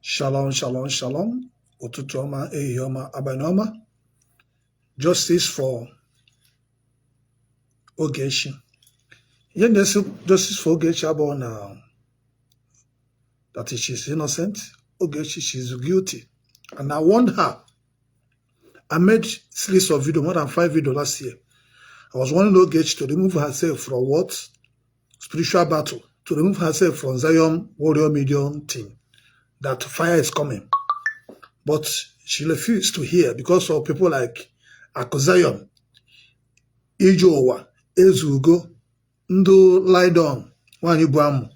Shalom, shalom, shalom. Ụtụtụ ọma, ehihie ọma, abalị ọma. Justice for Ogechi. Yes, justice for Ogechi abụọ na that she's innocent. Ogechi, she's guilty. And I warned her. I made series of videos, more than 5 videos last year. I was warning Ogechi to remove herself from what? Spiritual battle. To remove herself from Zion Warrior Medium team. That fire is coming. But she refused to hear because of people like Accusations, Ezeugo, Ndo Lidon, Wanyibuamu.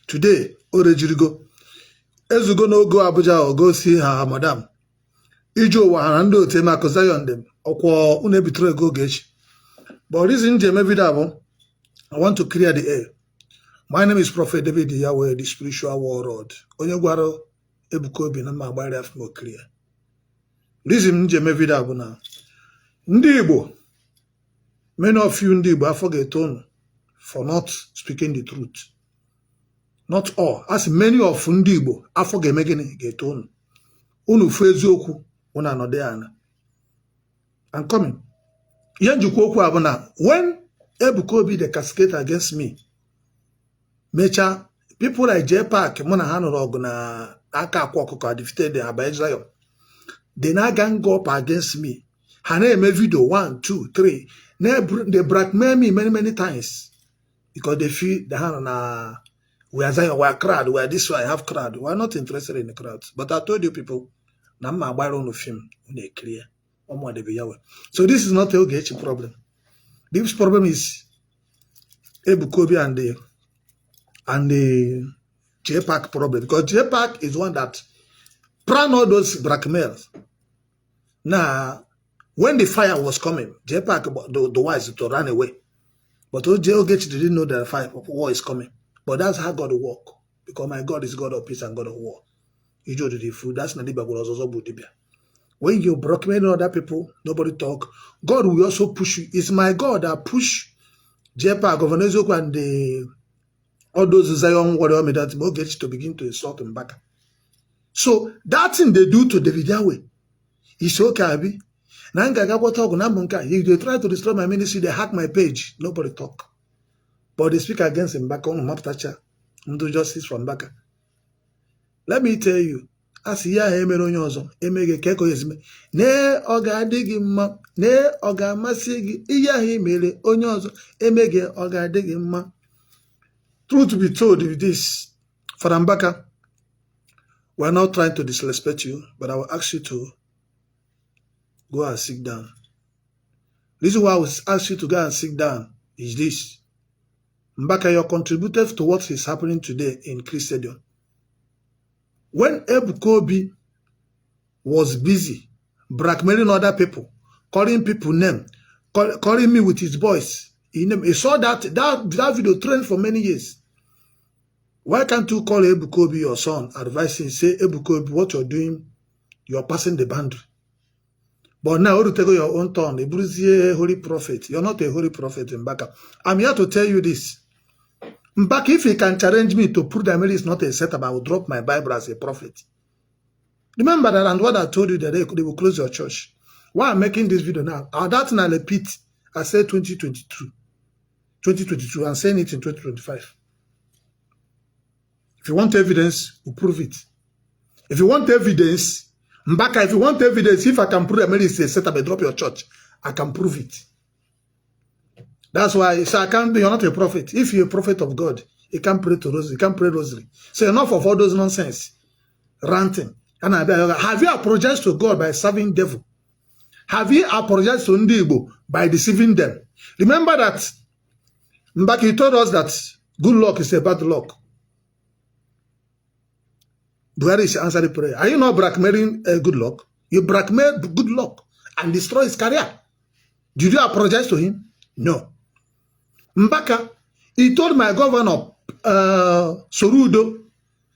Today, Orejirigo. Ezeugo no go Abuja or go see her madam. Ijowa and Ndo Tema Accusations them. Okwa Betrayal go Ogechi. But reason I want to clear the air. My name is Prophet David Yahweh, the spiritual warlord. Onyegwaro Ebuka Obi na magbari afmo clear. Reason video abuna. Ndị Igbo, many of you Ndị Igbo forget for not speaking the truth. Not all. As many of Ndị Igbo forget making get on. Unu fu eziokwu una anode ana. I'm coming. Ihe njikwa okwu abuna. When Ebuka Obi the cascade against me, mecha people like Jpac, mona hanụrụ ọgụ na aka akwa ọkụkọ defeated Betrayal. They now gang up against me. Ha na-eme video 1, 2, 3. They blackmail me many times because they feel the hand na we are Zion, we are crowd, we are this way, I have crowd. We are not interested in the crowd. But I told you people, na ma gbara unu film unu clear. So this is not a Ogechi problem. This problem is Ebuka Obi and the Jpac problem, because Jpac is one that plan all those blackmails. Now, when the fire was coming, Jpac the wise to run away. But Ogechi didn't know that the fire of war is coming. But that's how God work. Because my God is God of peace and God of war. You do the food. That's not Dibia. When you blackmail other people, nobody talk. God will also push you. It's my God that push Jpac, Governor Ezeugo, and all those Zion warrior that Ogechi to begin to insult Mbaka. So that thing they do to David Yahweh is okay. If they try to destroy my ministry, they hack my page. Nobody talk. But they speak against Mbaka on Maptacha. Do justice from Mbaka. Let me tell you, as ya emeronyozo, emege keko yezime, ne oga digi ma, ne oga masigi, iya emere onyozo, emege oga digi ma. Truth to be told with this, for Mbaka, we're not trying to disrespect you, but I will ask you to go and sit down. The reason why I will ask you to go and sit down is this. Mbaka, you're contributed to what is happening today in Christendom. When Ebuka Obi was busy blackmailing other people, calling people name, calling me with his voice, he saw that video trend for many years. Why can't you call Ebuka Obi your son, advising, say, Ebuka Obi, what you're doing, you're passing the boundary. But now you take your own turn. A holy prophet. You're not a holy prophet, Mbaka. I'm here to tell you this. Mbaka, if he can challenge me to prove that Mary is not a setup, I will drop my Bible as a prophet. Remember that, and what I told you that they will close your church. Why I'm making this video now? That's not a repeat. I said 2022. I'm saying it in 2025. If you want evidence, we'll prove it. If you want evidence, Mbaka, if you want evidence, if I can prove that Mary is a setup and drop your church, I can prove it. That's why so I can't be, you're not a prophet. If you're a prophet of God, you can't pray to rosary, you can't pray rosary. So enough of all those nonsense, ranting. And have you apologized to God by serving devil? Have you apologized to Ndị Igbo by deceiving them? Remember that Mbaka, you told us that good luck is a bad luck. Buhari is answer the prayer. Are you not blackmailing good luck? You blackmail good luck and destroy his career. Did you apologize to him? No. Mbaka, he told my governor, Sorudo,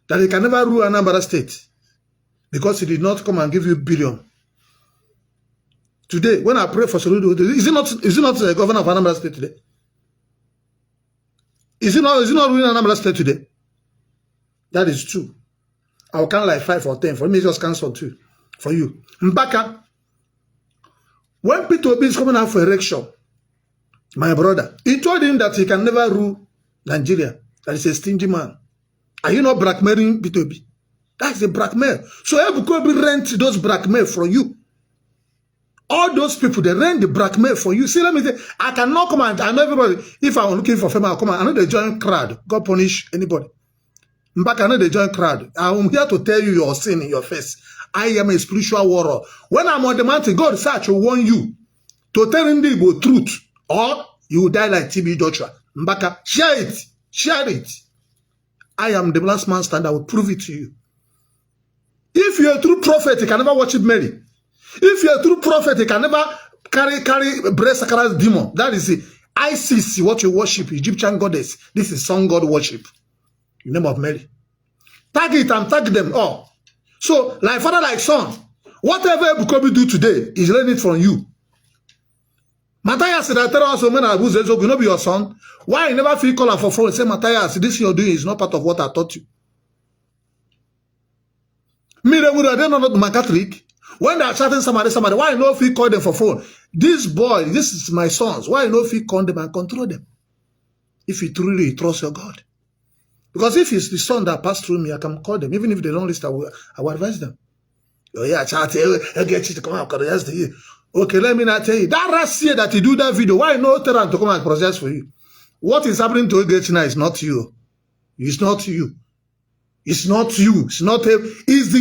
that he can never rule Anambra State because he did not come and give you billion. Today, when I pray for Sorudo, is he not the governor of Anambra State today? Is he not ruling Anambra State today? That is true. I will count like 5 or 10. For me, just cancel 2 for you. Mbaka, when Peter Obi is coming out for election, my brother, he told him that he can never rule Nigeria. That is a stingy man. Are you not blackmailing Peter Obi? That's a blackmail. So Ebuka Obi rent those blackmail from you. All those people, they rent the blackmail for you. See, let me say, I cannot come and I know everybody, if I'm looking for fame, I'll come and I know they join crowd. God punish anybody. Mbaka, I know they join crowd. I'm here to tell you your sin in your face. I am a spiritual warrior. When I'm on the mountain, God search will warn you to tell him the truth, or you will die like TB Joshua. Mbaka, share it. Share it. I am the last man stand. I will prove it to you. If you're a true prophet, you can never worship Mary. If you're a true prophet, you can never carry breast sacrifice demon. That is it. ISIS, what you worship, Egyptian goddess. This is sun god worship. In the name of Mary. Tag it and tag them all. So, like father, like son, whatever Ebuka Obi do today is learning from you. Matthias said, I tell us, when I was Ezeugo, you know, be your son. Why you never feel call for phone and say, Matthias, this you're doing is not part of what I taught you. Me, they don't know my Catholic. When they are chatting somebody, why you know if you call them for phone? This boy, this is my sons. Why you know if you call them and control them? If you truly trust your God. Because if it's the son that passed through me, I can call them. Even if they don't listen, I will advise them. Oh yeah, chat, I get you to come out. Okay, let me not tell you. That last year that you do that video, why no Terran to come and process for you? What is happening to Ogechi now is not you. It's not you. It's not you. It's not him. It's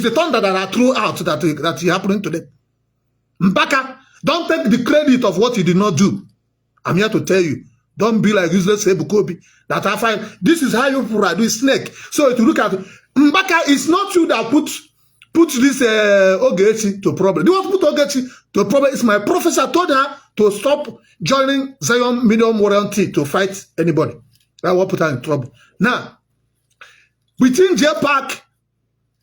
the thunder that I threw out that is happening to them. Mbaka, don't take the credit of what you did not do. I'm here to tell you. Don't be like useless Ebuka Obi. That I find this is how you do snake. So if you look at Mbaka, it's not you that put this Ogechi to problem. The one put Ogechi to problem is my professor told her to stop joining Zion Medium Warrior to fight anybody. That will put her in trouble. Now, between Jpac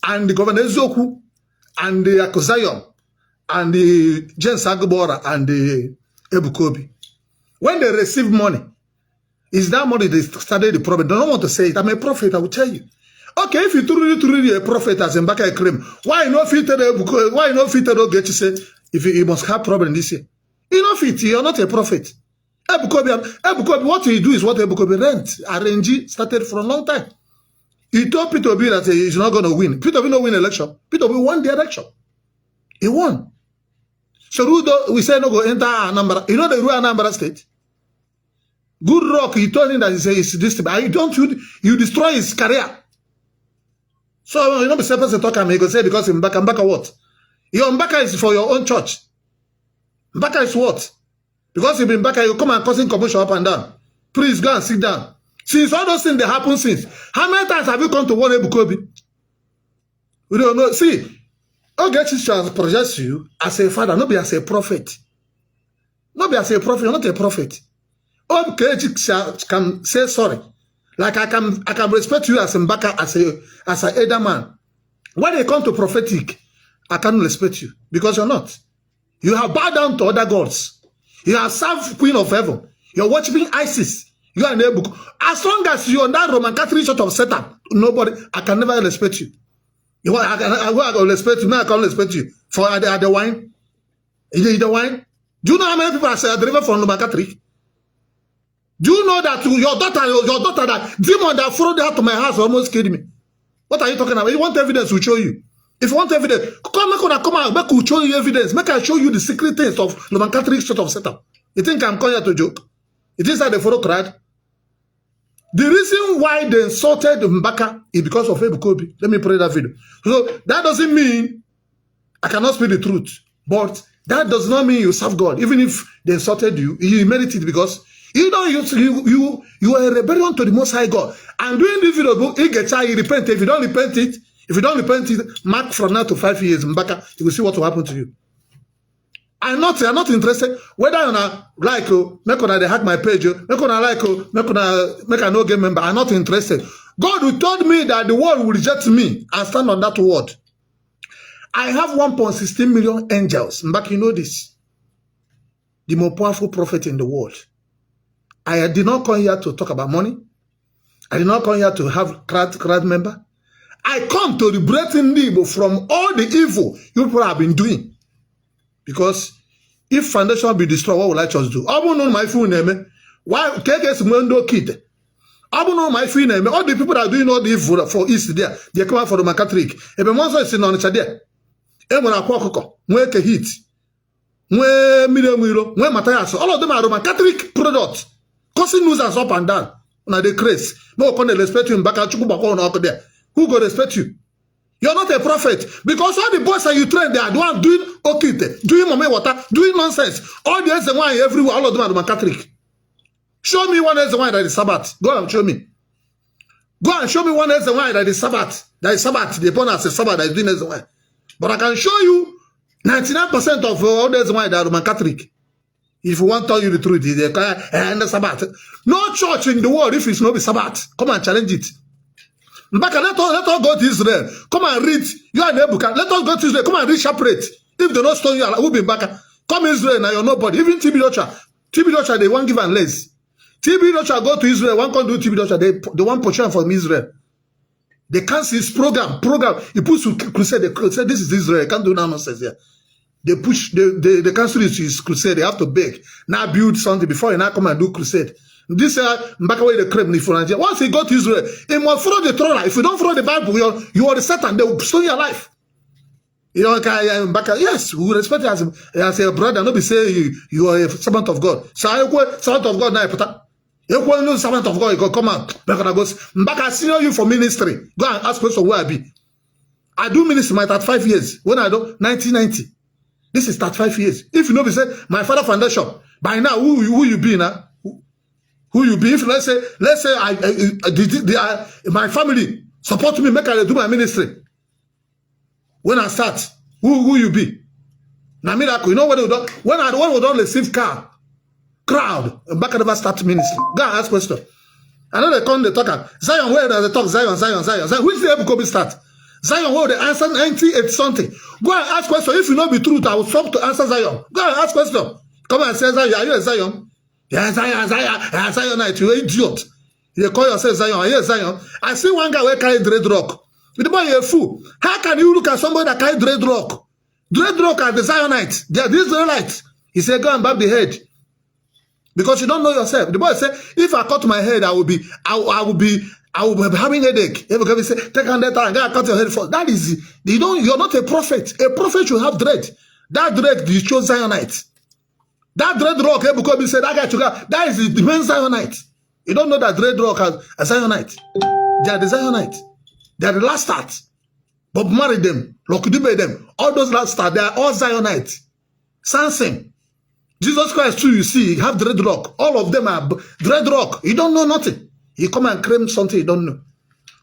and the governor Ezeugo and the Accusations and the AguBaola and the Ebuka Obi, when they receive money, is that money they started the problem? They don't want to say it. I'm a prophet, I will tell you. Okay, if you truly a prophet as Mbaka claim, why not fit Ebuka? Why not fit Ogechi say if you must have problem this year? You know fit, you're not a prophet. Ebuka Obi, what you do is what Ebuka Obi rent. RNG started for a long time. He told Peter Obi that he's not going to win. Peter Obi no win election. Peter Obi won the election. He won. So we say no go enter Anambra. You know the rule Anambra state? Good Rock, he told him that he said it's this. You destroy his career. So you know the same person talk and he go say because Mbaka what? Your Mbaka is for your own church. Mbaka is what? Because if Mbaka, you come and causing commotion up and down. Please go and sit down. Since all those things they happen since, how many times have you come to warn Ebuka Obi? We don't know. See, Ogechi shall project you as a father, not be as a prophet. Not be as a prophet, you're not a prophet. Ogechi can say sorry. Like I can respect you as Mbaka, as an elder man. When they come to prophetic, I can't respect you because you're not. You have bowed down to other gods. You have served Queen of Heaven. You're worshiping ISIS. You are in Ebuka. As long as you're on that Roman Catholic Church of Satan, nobody, I can never respect you. I can respect you. Now I can't respect you. For the wine. The wine. Do you know how many people are delivered from Roman Catholic? Do you know that your daughter, that demon that followed her to my house almost killed me? What are you talking about? You want evidence, we'll show you. If you want evidence, come out, make we'll show you evidence. Make I show you the secret things of Roman Catholic Church of Satan. You think I'm coming here to joke? It is that they follow crowd. The reason why they insulted Mbaka is because of Ebuka Obi. Let me play that video. So that doesn't mean I cannot speak the truth. But that does not mean you serve God. Even if they insulted you, you merit it because you know you are a rebellion to the Most High God. And doing this video, you repent. If you don't repent it, mark from now to 5 years, Mbaka, you will see what will happen to you. I'm not interested whether you like make they hack my page, make a no game member. I'm not interested. God who told me that the world will reject me and stand on that word. I have 1.16 million angels. Mbaka, you know this. The more powerful prophet in the world. I did not come here to talk about money. I did not come here to have crowd member. I come to liberate Igbo from all the evil you people have been doing. Because if foundation be destroyed, what will I just do? I don't know my full name. Why KK's Mwendo kid? I don't know my full name. All the people that are doing all the evil for East there, they come out for the Catholic. If a monster is in on each other, Emona Kwakoko, Mweke Heat, Mwe Milo, Mwe Matthias, all of them are Roman Catholic products, causing losers up and down. Now they crazy. No one can respect you in Mbaka, ChukwuKa out there. Who go respect you? You're not a prophet. Because all the boys that you train, they are the one doing okite, doing mame water, doing nonsense. All the Ezeugo everywhere, all of them are Roman Catholic. Show me one Ezeugo that is Sabbath. Go and show me. Go and show me one Ezeugo that is Sabbath. That is Sabbath. The opponent says Sabbath that is doing Ezeugo. But I can show you 99% of all the Ezeugo that are Roman Catholic. If you want to tell you the truth, they and the Sabbath. No church in the world if it's not the Sabbath. Come and challenge it. Mbaka, let us go to Israel. Come and read. You are Ebuka. Let us go to Israel. Come and read separate. If they don't stone you, who be Mbaka? Come Israel now, you're nobody. Even TB they won't give and less. TB go to Israel. One can do TB they want portion from Israel. They cancel his program. He puts to crusade. They say this is Israel. Can't do nonsense here. They push. They cancel his crusade. They have to beg. Now build something before you now come and do crusade. This Mbaka way the crime for Nigeria. Once he go to Israel, he must follow the Torah. If you don't follow the Bible, you are the Satan. They will stone your life. You know, Mbaka, yes, we will respect you as a brother. Not be say you are a servant of God. So I go servant of God now. You go servant of God. You go come out. Mbaka, I see you for ministry. Go and ask questions where I be. I do ministry my 35 years. When I do 1990. This is 35 years. If you know, we say my father foundation. By now, who you be now? Who you be? If let's say my family support me, make I do my ministry. When I start, who you be? Now miracle, you know what they do? When we don't receive crowd, Mbaka never start ministry. Go and ask question. I know they come, they talk. Zion, where does they talk? Zion. Which the Ebuka Obi start? Zion, where they answer 98 something. Go and ask question. If you know the truth, I will stop to answer Zion. Go and ask question. Come and say Zion. Are you a Zion? Yes, Zionite, you idiot. You call yourself Zion. Yes, Zion. I see one guy who carry dreadlock. The boy, you're a fool. How can you look at somebody that carry dreadlock? Dreadlock are the Zionites. They are the Israelites. He said, go and bob the head. Because you don't know yourself. The boy said, if I cut my head, I will be having headache. Everybody say, take on that and cut your head first. That is, you're not a prophet. A prophet should have dread. That dread shows Zionites. That dreadlock, Ebuka Obi said, that is the main Zionite. You don't know that dreadlock has a Zionite. They are the Zionite. They are the last start. Bob married them. Dibia them. All those last start, they are all Zionites. Samson. Jesus Christ too, you see, have dreadlock. All of them are dreadlock. You don't know nothing. You come and claim something you don't know.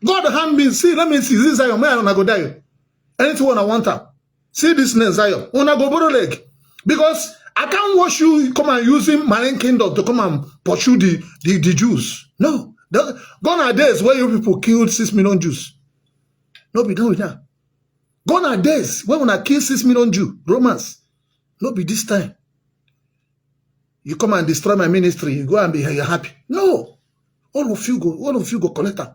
God hand me, see, let me see. This is Zion. Where I go die? Anything I want her. See this name, Zion. Una go borrow leg. Because I can't watch you come and using marine kingdom to come and pursue the Jews. No. Gone are days where you people killed 6 million Jews. No be done with that. Gone are days when I kill 6 million Jews, Romans. No be this time. You come and destroy my ministry, you go and be happy. No. All of you go collect them.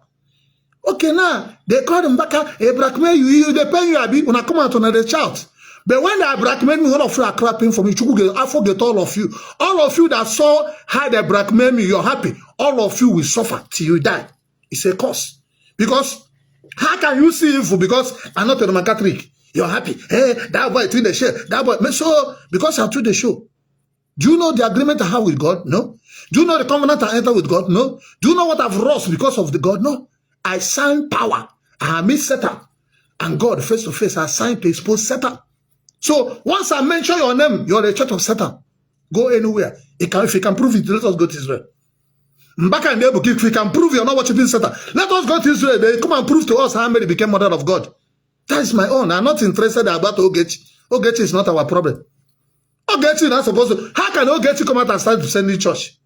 Okay, now they call them back, they blackmail you, they pay you a bit when I come out on the shout. But when they blackmail me, all of you are clapping for me. I forget all of you. All of you that saw how they blackmail me, you're happy. All of you will suffer till you die. It's a curse. Because how can you see evil? Because I'm not a Roman Catholic. You're happy. Hey, that boy tweet the show. That boy. So, because I tweet the show. Do you know the agreement I have with God? No. Do you know the covenant I enter with God? No. Do you know what I've lost because of the God? No. I signed power. I meet Satan. And God, face to face, I signed to expose Satan. So, once I mention your name, you're the church of Satan. Go anywhere. If you can prove it, let us go to Israel. Mbaka and Ebuka, if we can prove you're not worshiping Satan, let us go to Israel. They come and prove to us how Mary became mother of God. That is my own. I'm not interested about Ogechi. Ogechi is not our problem. Ogechi is not supposed to. How can Ogechi come out and start to send the church?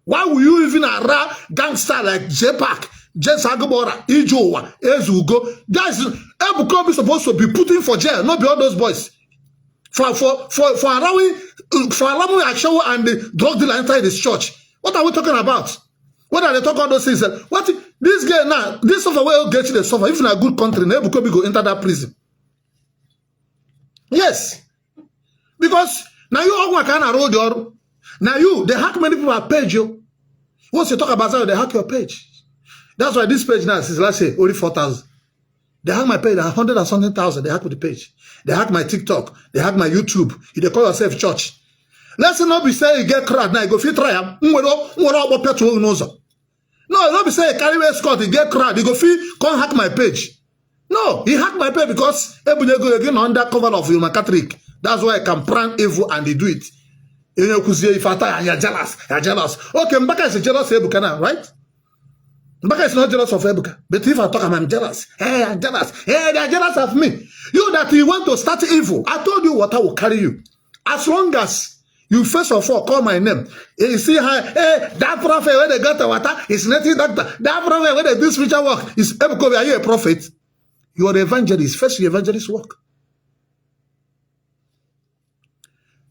Why will you even allow gangster like Jpac, AguBaola, Ezeugo? Guys, Ebuka Obi supposed to be put in for jail, not be all those boys. For allowing Ashawo and the drug dealer enter this church. What are we talking about? What are they talking about those things? What this guy now, this suffer will get you the suffer. If in a good country, Ebuka Obi go enter that prison. Yes. Because now you all can roll your now you they hack many people at page you. Once you talk about Zion, they hack your page. That's why this page now since last year only 4,000. They hack my page 100 and something thousand. They hack the page. They hack my TikTok. They hack my YouTube. You they call yourself church. Let's not be saying you get crowd now. You go feel try am. No, don't be saying carry away Scott. You get crowd. You go feel come hack my page. No, he hacked my page because Ebunego again under cover of Yuma Catholic. That's why I can prank evil and they do it. You know, because if I tell you're jealous, you're jealous. Okay, Mbaka is jealous of Ebuka now, right? Mbaka is not jealous of Ebuka. But if I talk, I'm jealous. Hey, I'm jealous. Hey, they're jealous of me. You that you want to start evil. I told you what I will carry you. As long as you first of all call my name. You see how, hey, that prophet where they got the water is nothing doctor. That prophet where they do spiritual work is Ebuka Obi. Are you a prophet? You are the evangelist. First, your evangelist work.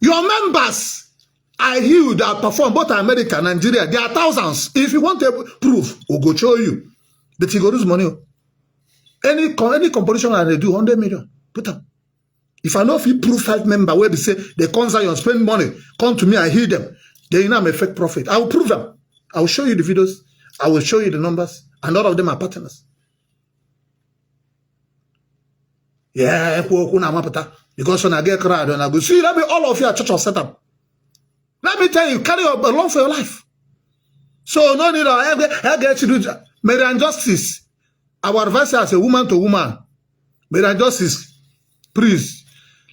Your members are healed that perform both America and Nigeria. There are thousands. If you want to prove, we'll go show you. But you go lose money. Any competition I do 100 million. Put them. If I know if you prove 5 members where they say they come Zion, spend money, come to me, I heal them. Then you know I'm a fake prophet. I will prove them. I will show you the videos. I will show you the numbers. And all of them are partners. Yeah, because when I get crowd and I go, see, let me all of you are church or setup. Let me tell you, carry your along for your life. So no need I get to do Maryam justice. Our advice as a woman to woman. Maryam justice, please.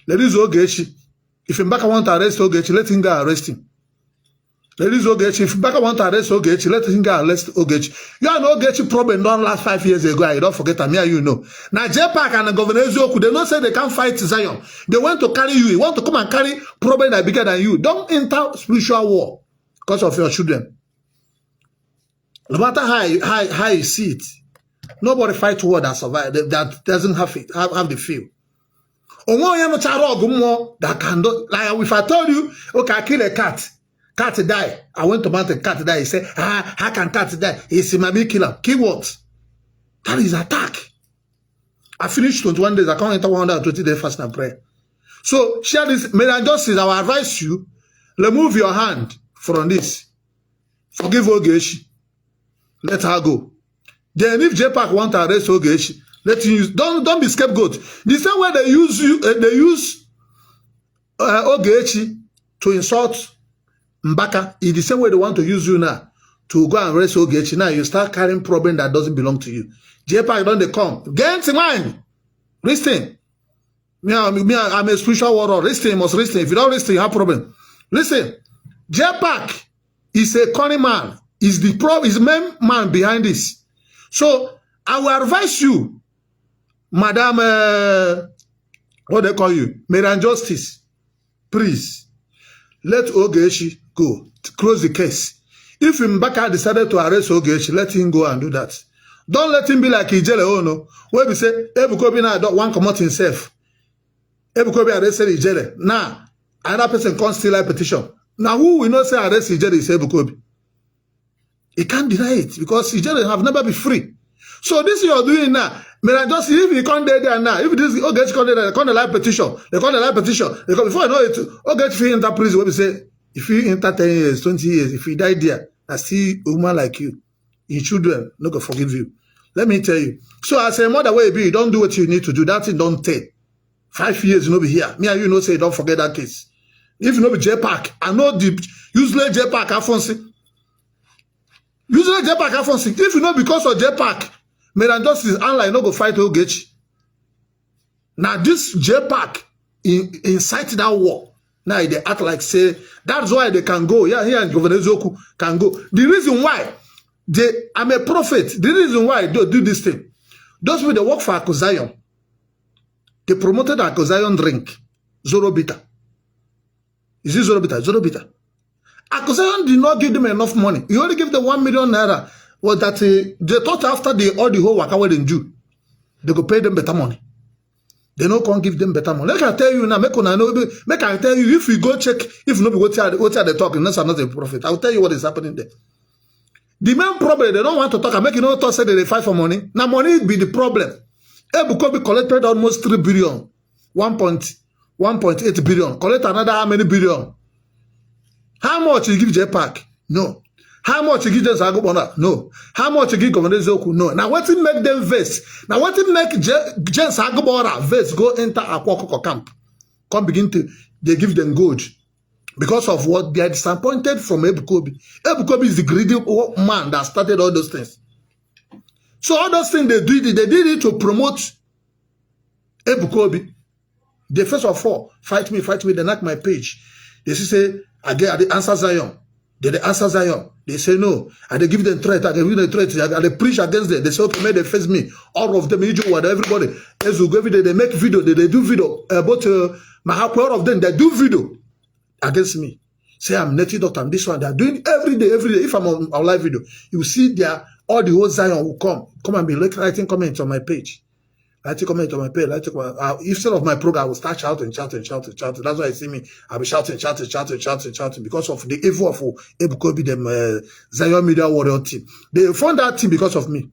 Ladies Ogechi. If Mbaka want to arrest Ogechi, let him go arrest him. Ladies Ogechi, if Mbaka want to arrest Ogechi, let him go arrest Ogechi. You know Ogechi problem done last 5 years ago. I don't forget me, you know. Now Jpac and the Governor Ezeugo, they don't say they can't fight Zion. They want to carry you. They want to come and carry problem that bigger than you. Don't enter spiritual war because of your children. No matter how you see it, nobody fight war that survive that doesn't have it have the feel. That can do like if I told you, okay, I kill a cat. Cat die. I went to mount a cat die. He said, how can cat die? He's my big killer. Kill what? That is attack. I finished 21 days. I can't enter 120 days fast and prayer. So share this. Maryam justice, I will advise you, remove your hand from this. Forgive Ogechi. Let her go. Then if Jpac want to arrest Ogechi, let him use. Don't be scapegoat. The same way they use Ogechi to insult Mbaka, in the same way they want to use you now to go and arrest Ogechi. Now you start carrying problem that doesn't belong to you. Jpac don't they come? Get in mind. Listen. I'm a spiritual warrior. Listen, you must listen. If you don't listen, you have problem. Listen. Jpac is a cunning man. Is the main man behind this. So I will advise you, Madam, what they call you, Maryam justice. Please, let Ogechi go. Close the case. If Mbaka decided to arrest Ogechi, let him go and do that. Don't let him be like Ijele Ono, where we say, Ebuka Obi now don't want to come out himself. Ebuka Obi arrested Ijele. Now, another person can't still like petition. Now, who will not say arrest Ijele is Ebuka Obi? He can't deny it because Ijele have never been free. So this you're doing now, Maryam justice, if you can't there now, if this Ogechi can't there, they can't live petition. They can't live petition. Before I know it, Ogechi if you enter prison, what we say, if you enter 10 years, 20 years, if you die there, I see a woman like you, your children, not gonna forgive you. Let me tell you. So as a mother way be, don't do what you need to do. That thing don't take. 5 years, you know, be here. Me and you know say, don't forget that case. If you know be Jpac, I know the useless Jpac Afonsi. Usually Jpac Afonsi. If you know because of Jpac, Maryam justice online no go fight Ogechi. Now this Jpac incite that war. Now they act like say that's why they can go. Yeah, here and Governor Ezeugo can go. The reason why I'm a prophet. The reason why they do this thing. Those people they work for Accusations. They promoted Accusations drink. Zoro bitter. Is it Zoro bitter? Zoro bitter. Accusations did not give them enough money. He only gave them 1 million naira. Was that they thought after all the whole waka they do, they could pay them better money. They no can't give them better money. Like I tell you now, make I tell you, if you go check, if nobody what are they talking, that's not a prophet. I'll tell you what is happening there. The main problem, they don't want to talk and make you know to say they fight for money. Now money be the problem. Ebuka Obi collected almost 3 billion, 1.8 billion. Collect another how many billion? How much you give Jpac? No. How much you give AguBaola? No. How much you give Governor Ezeugo? No. Now what it make them vest? Now what it make James AguBaola vest go enter Aquakoko camp? Come begin to, they give them gold. Because of what? They are disappointed from Ebuka Obi. Ebuka Obi is the greedy man that started all those things. So all those things they did it to promote Ebuka Obi. They first of all, fight me, they knock my page. They say, I answer Zion. They answer Zion. They say no. And they give them threat. I give them threat. And they preach against them. They say, okay, may they face me. All of them, everybody. Ezeugo, every day they make video. They do video about all of them. They do video against me. Say I'm native doctor, I'm this one. They are doing every day. If I'm on live video, you see there, all the whole Zion will come and be writing comments on my page. Writing comments on my page. Instead of my program, I will start shouting. That's why you see me. I'll be shouting because of the evil of Ebuka Obi, them Zion Media Warrior team. They found that team because of me.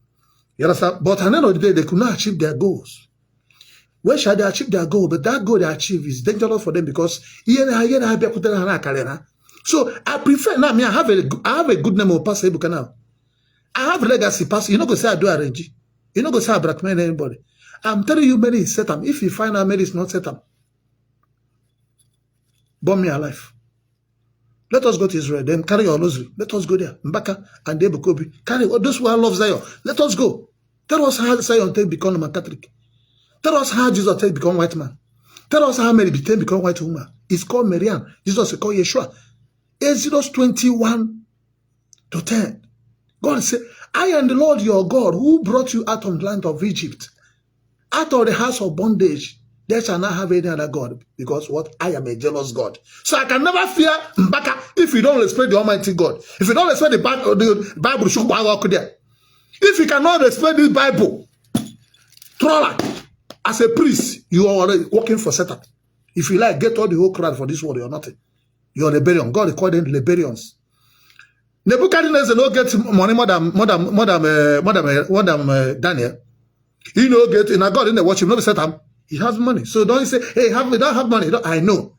You understand? But at the end of the day, they could not achieve their goals. Where shall they achieve their goal? But that goal they achieve is dangerous for them because so I prefer now. I have a good name of Pastor Ebuka now. I have legacy pastor. You know go say I do arrange. You know go say I blackmail anybody. I'm telling you, Mary is set up. If you find out Mary is not set up, burn me alive. Let us go to Israel. Then carry your rosary. Let us go there. Mbaka and Ebuka Obi. Carry those who love Zion. Let us go. Tell us how Zion take become Roman Catholic. Tell us how Jesus take become white man. Tell us how Mary become white woman. It's called Maryam. Jesus is called Yeshua. Exodus 21:10. God said, I am the Lord your God who brought you out of the land of Egypt, out of the house of bondage. They shall not have any other God, because what? I am a jealous God. So I can never fear Mbaka if you don't respect the Almighty God. If you don't respect the Bible, if you cannot respect this Bible, troller, as a priest, you are already working for Satan. If you like, get all the whole crowd for this world, you're nothing. You're rebellion. God called them rebellions. Nebuchadnezzar no get money more than Daniel. He no get, and God didn't watch him. No Satan. He has money. So don't say, hey, we don't have money. I know.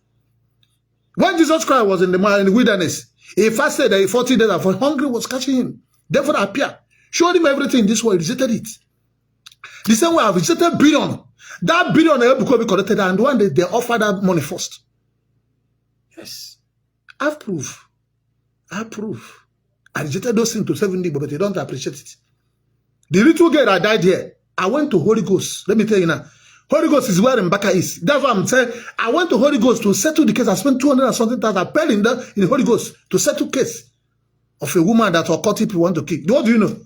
When Jesus Christ was in the wilderness, he fasted 40 days and hungry was catching him. Therefore appeared. Showed him everything in this world. He rejected it. The same way I rejected billion. That billion Ebuka Obi collected, and one day they offered that money first. Yes. I have proof. I rejected those things to 70, but they don't appreciate it. The little girl that died here, I went to Holy Ghost. Let me tell you now. Holy Ghost is where Mbaka is. That's what I'm saying. I went to Holy Ghost to settle the case. I spent 200 and something thousand. I paid in the Holy Ghost to settle case of a woman that her people want to kill. What do you know?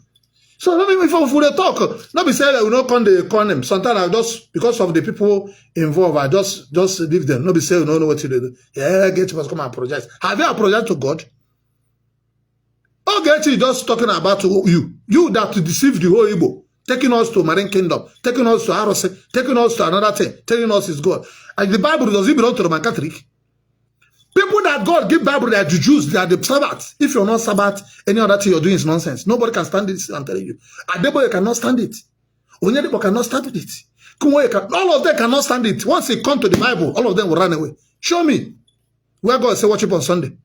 So let me if we talk. Not be saying that we not con them. Sometimes I just, because of the people involved, I just leave them. Not be saying we don't know what to do. Yeah, Ogechi must come and apologize. Have you apologized to God? Ogechi just talking about you. You that deceived the whole Igbo. Taking us to Marine Kingdom, taking us to Arose, taking us to another thing, telling us is God. And the Bible does it belong to Roman Catholic? People that God give Bible, they are the Jews, they are the Sabbath. If you're not Sabbath, any other thing you're doing is nonsense. Nobody can stand it, I'm telling you. Adebo cannot stand it. Onyedebo cannot stand it. All of them cannot stand it. Once they come to the Bible, all of them will run away. Show me where God say worship on Sunday.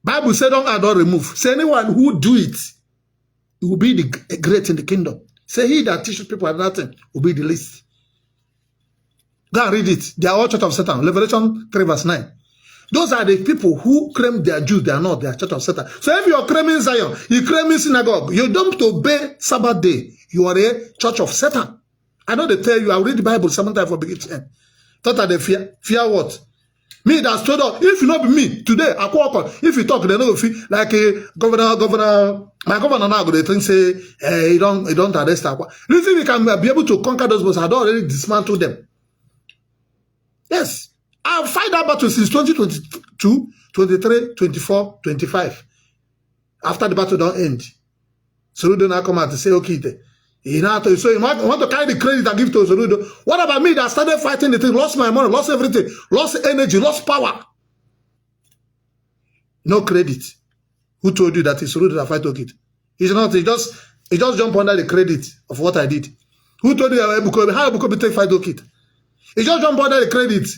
Bible say don't add or remove. Say anyone who do it, it will be the great in the kingdom. Say he that teaches people nothing will be the least. Go and read it. They are all church of Satan. Revelation 3:9. Those are the people who claim they are Jews. They are not. They are church of Satan. So if you are claiming Zion, you claiming synagogue, you don't obey Sabbath day. You are a church of Satan. I know they tell you, I read the Bible sometimes for beginning to end. Thought that they fear. Fear what? Me that stood up. If you not be me today, I walk on. If you talk, they know feel like a governor. My governor now they think say he don't arrest her. Listen, we can be able to conquer those, but I don't already dismantle them. Yes, I've fight that battle since 2022, 23, 24, 25. After the battle don't end, Soludo now come out to say okay. You know, so you want to carry the credit and give to Soludo. What about me that started fighting the thing, lost my money, lost everything, lost energy, lost power? No credit. Who told you that it's rude that I took it? It's not. It just jump under the credit of what I did. Who told you how Ebuka Obi take 5 kit? It just jump under the credit.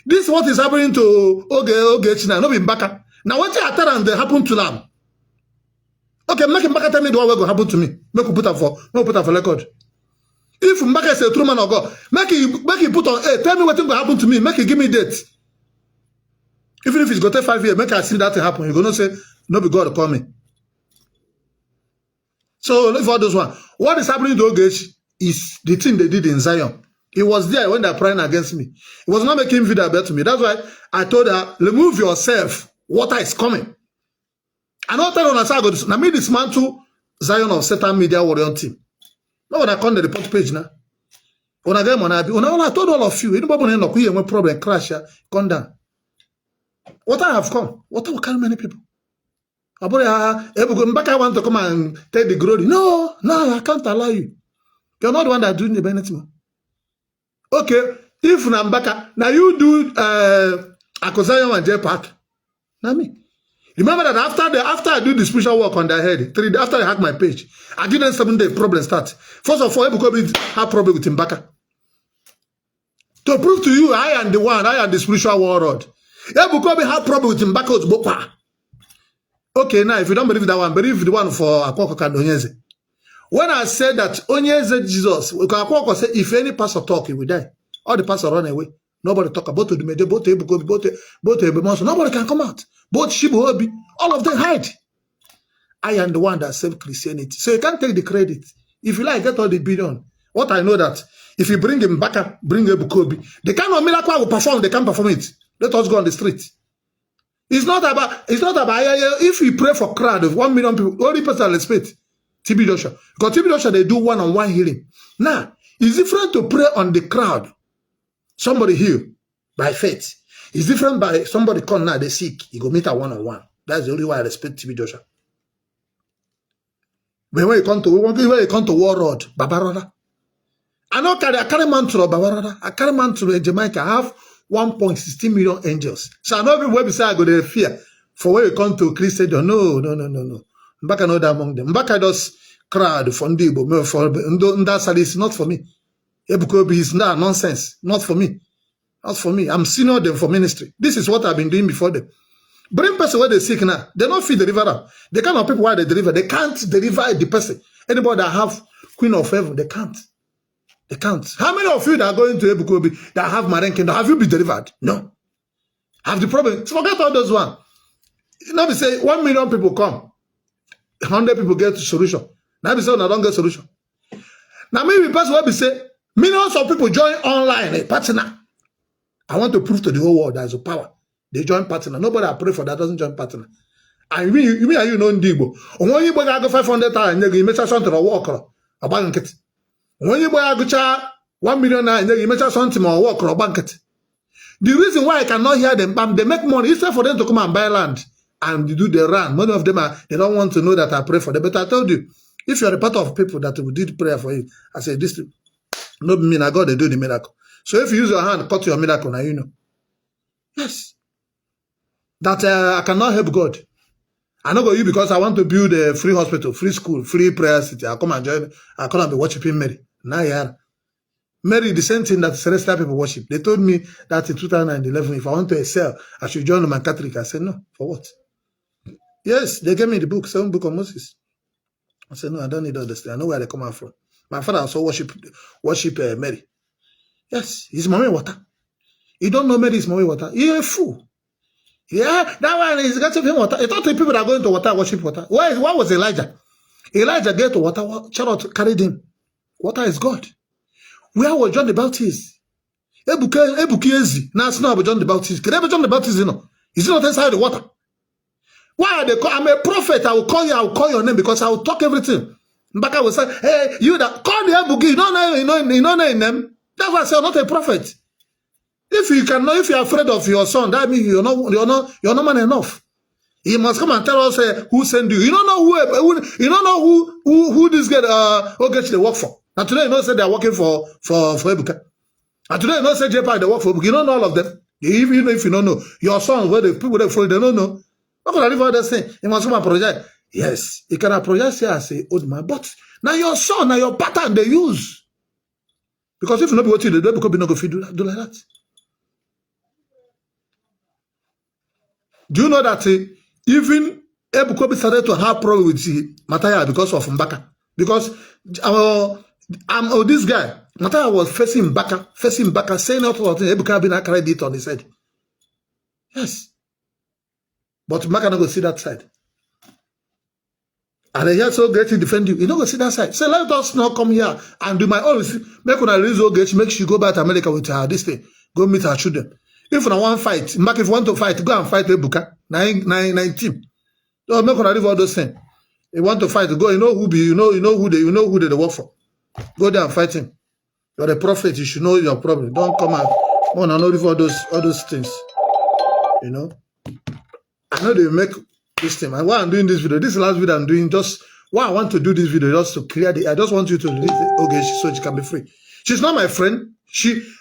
This is what is happening to Ogechi now, not Mbaka. Now what I tell them they happen to them? Okay, make Mbaka tell me what will happen to me. Make put up for record. If Mbaka is a true man of God, make it put on, hey, tell me what will happen to me. Make it give me date. Even if it's got 5 years, make I see that happen. You're gonna say, no be God call me. So look for those one. What is happening to Ogechi is the thing they did in Zion. He was there when they're praying against me. It was not making video about to me. That's why I told her, remove yourself. Water is coming. And I'll tell you, I made dismantle Zion of Satan Media Warrior Team. Now when I come to the report page now, when I get money, I told all of you, anybody no problem, crash, come down. What I have come? What will carry many people? Mbaka want to come and take the glory. No, I can't allow you. You're not the one that's doing the benefit. Okay, if Mbaka, now you do Accusations and Jpac. Not me. Remember that after I do the spiritual work on their head, 3 days after I hack my page, I give them 7 days problem start. First of all, Ebuka Obi have problem with Mbaka. To prove to you, I am the spiritual warlord. Ebuka Obi have problem with Mbaka. Okay, now if you don't believe that one, believe the one for Akwoko and Onyeze. When I said that Onyeze Jesus, Akwoko said if any pastor talk, he will die. All the pastors run away. Nobody talk about the media, both Ebuka Obi, both Ebuka. Nobody can come out. Both Shibu Obi, all of them hide. I am the one that saved Christianity. So you can't take the credit. If you like, get all the billion. What I know that if you bring him back, bring Ebuka Obi, the kind of miracle I will perform, they can't perform it. Let us go on the street. It's not about if you pray for a crowd of 1 million people, only person respect TB Joshua. Because TB Joshua, they do one-on-one healing. Now, it's different to pray on the crowd. Somebody heal by faith. It's different by somebody come now, they sick. You go meet a one-on-one. That's the only way I respect TB Joshua. But when you come to War Road, Babarada. I carry mantle, Babarada. I carry mantle in Jamaica. I have 1.16 million angels. So I know everywhere beside I go there fear. For when you come to Christian, no. Mbaka not among them. Mbaka does crowd for Ndibo. For that's not for me. Ebuka Obi is not nonsense. Not for me. Not for me. I'm senior them for ministry. This is what I've been doing before them. Bring person where they sick now. They don't feel deliver them. The kind of people why they deliver. They can't deliver the person. Anybody that have Queen of Heaven, they can't. They can't. How many of you that are going to Ebuka Obi that have Maryam kingdom, have you been delivered? No. Have the problem. Forget all those one. Now we say 1 million people come. 100 people get solution. Now we say I don't get solution. Now maybe person will be say millions of people join online a partner. I want to prove to the whole world there's a power. They join partner. Nobody I pray for that doesn't join partner. And you mean are you know Ndibo? When you go 500,000, you make something or walk or bank it. When you buy a 1 million, you make something or walk or bank it. The reason why I cannot hear them, they make money instead for them to come and buy land and do the run. Many of them they don't want to know that I pray for them. But I told you, if you're a part of people that will did prayer for you, I say this no mean I God they do the miracle. So if you use your hand, cut your miracle now, you know. Yes. That I cannot help God. I know you because I want to build a free hospital, free school, free prayer city. I'll come and join. I'll come and be worshiping Mary. Now, yeah. Mary, the same thing that celestial people worship. They told me that in 2011, if I want to excel, I should join my Catholic. I said, no. For what? Yes, they gave me the book, 7 book of Moses. I said, no, I don't need all this thing. I know where they come out from. My father also worship Mary. Yes, he's mommy water. You don't know Mary is mommy water. You're a fool. Yeah, that one is getting him water. I thought the people that are going to water worship water. Why was Elijah? Elijah get to water, Charlotte carried him. Water is God. Where was John the Baptist? Ebuka Ezi. Now it's not John the Baptist. Can ever John the Baptist, you know? Is he not inside the water? Why are they call? I'm a prophet. I will call your name because I will talk everything. Mbaka will say, hey, you that call the Ebuka, you don't know his name. That's why I say I'm not a prophet. If you're afraid of your son, that means you're not man enough. He must come and tell us who sent you. You don't know who this guy Ogechi they work for. And today you know say they're working for Ebuka. And today you know say Jpac they work for Ebuka. You don't know all of them. Even if you don't know, your sons where the people they follow, they don't know. Not going to leave all this thing. He must come and apologize. Yes, he can apologize here as an old man. But now your son, now your pattern they use. Because if you not be what you do, because you not going to do like that. Do you know that even Ebuka Obi started to have problem with Mataya because of Mbaka? Because this guy, Mataya was facing Mbaka, saying out what Ebuka Obi carried it on his head. Yes. But Mbaka not going to see that side. And he also get to defend you. You don't go see that side. So let us not come here and do my own. Make una release Ogechi, make sure you go back to America with her this thing. Go meet her children. If you want to fight, Mbaka, if you want to fight, go and fight Ebuka. 19. Don't make una leave all those things. You want to fight, go. You know who they work for. Go there and fight him. You're a prophet. You should know your problem. Don't come and not leave all those things. You know. I know they make this thing. And why I'm doing this video, this last video I'm doing, just why I want to do this video, just to clear I just want you to release Ogechi so she can be free. She's not my friend.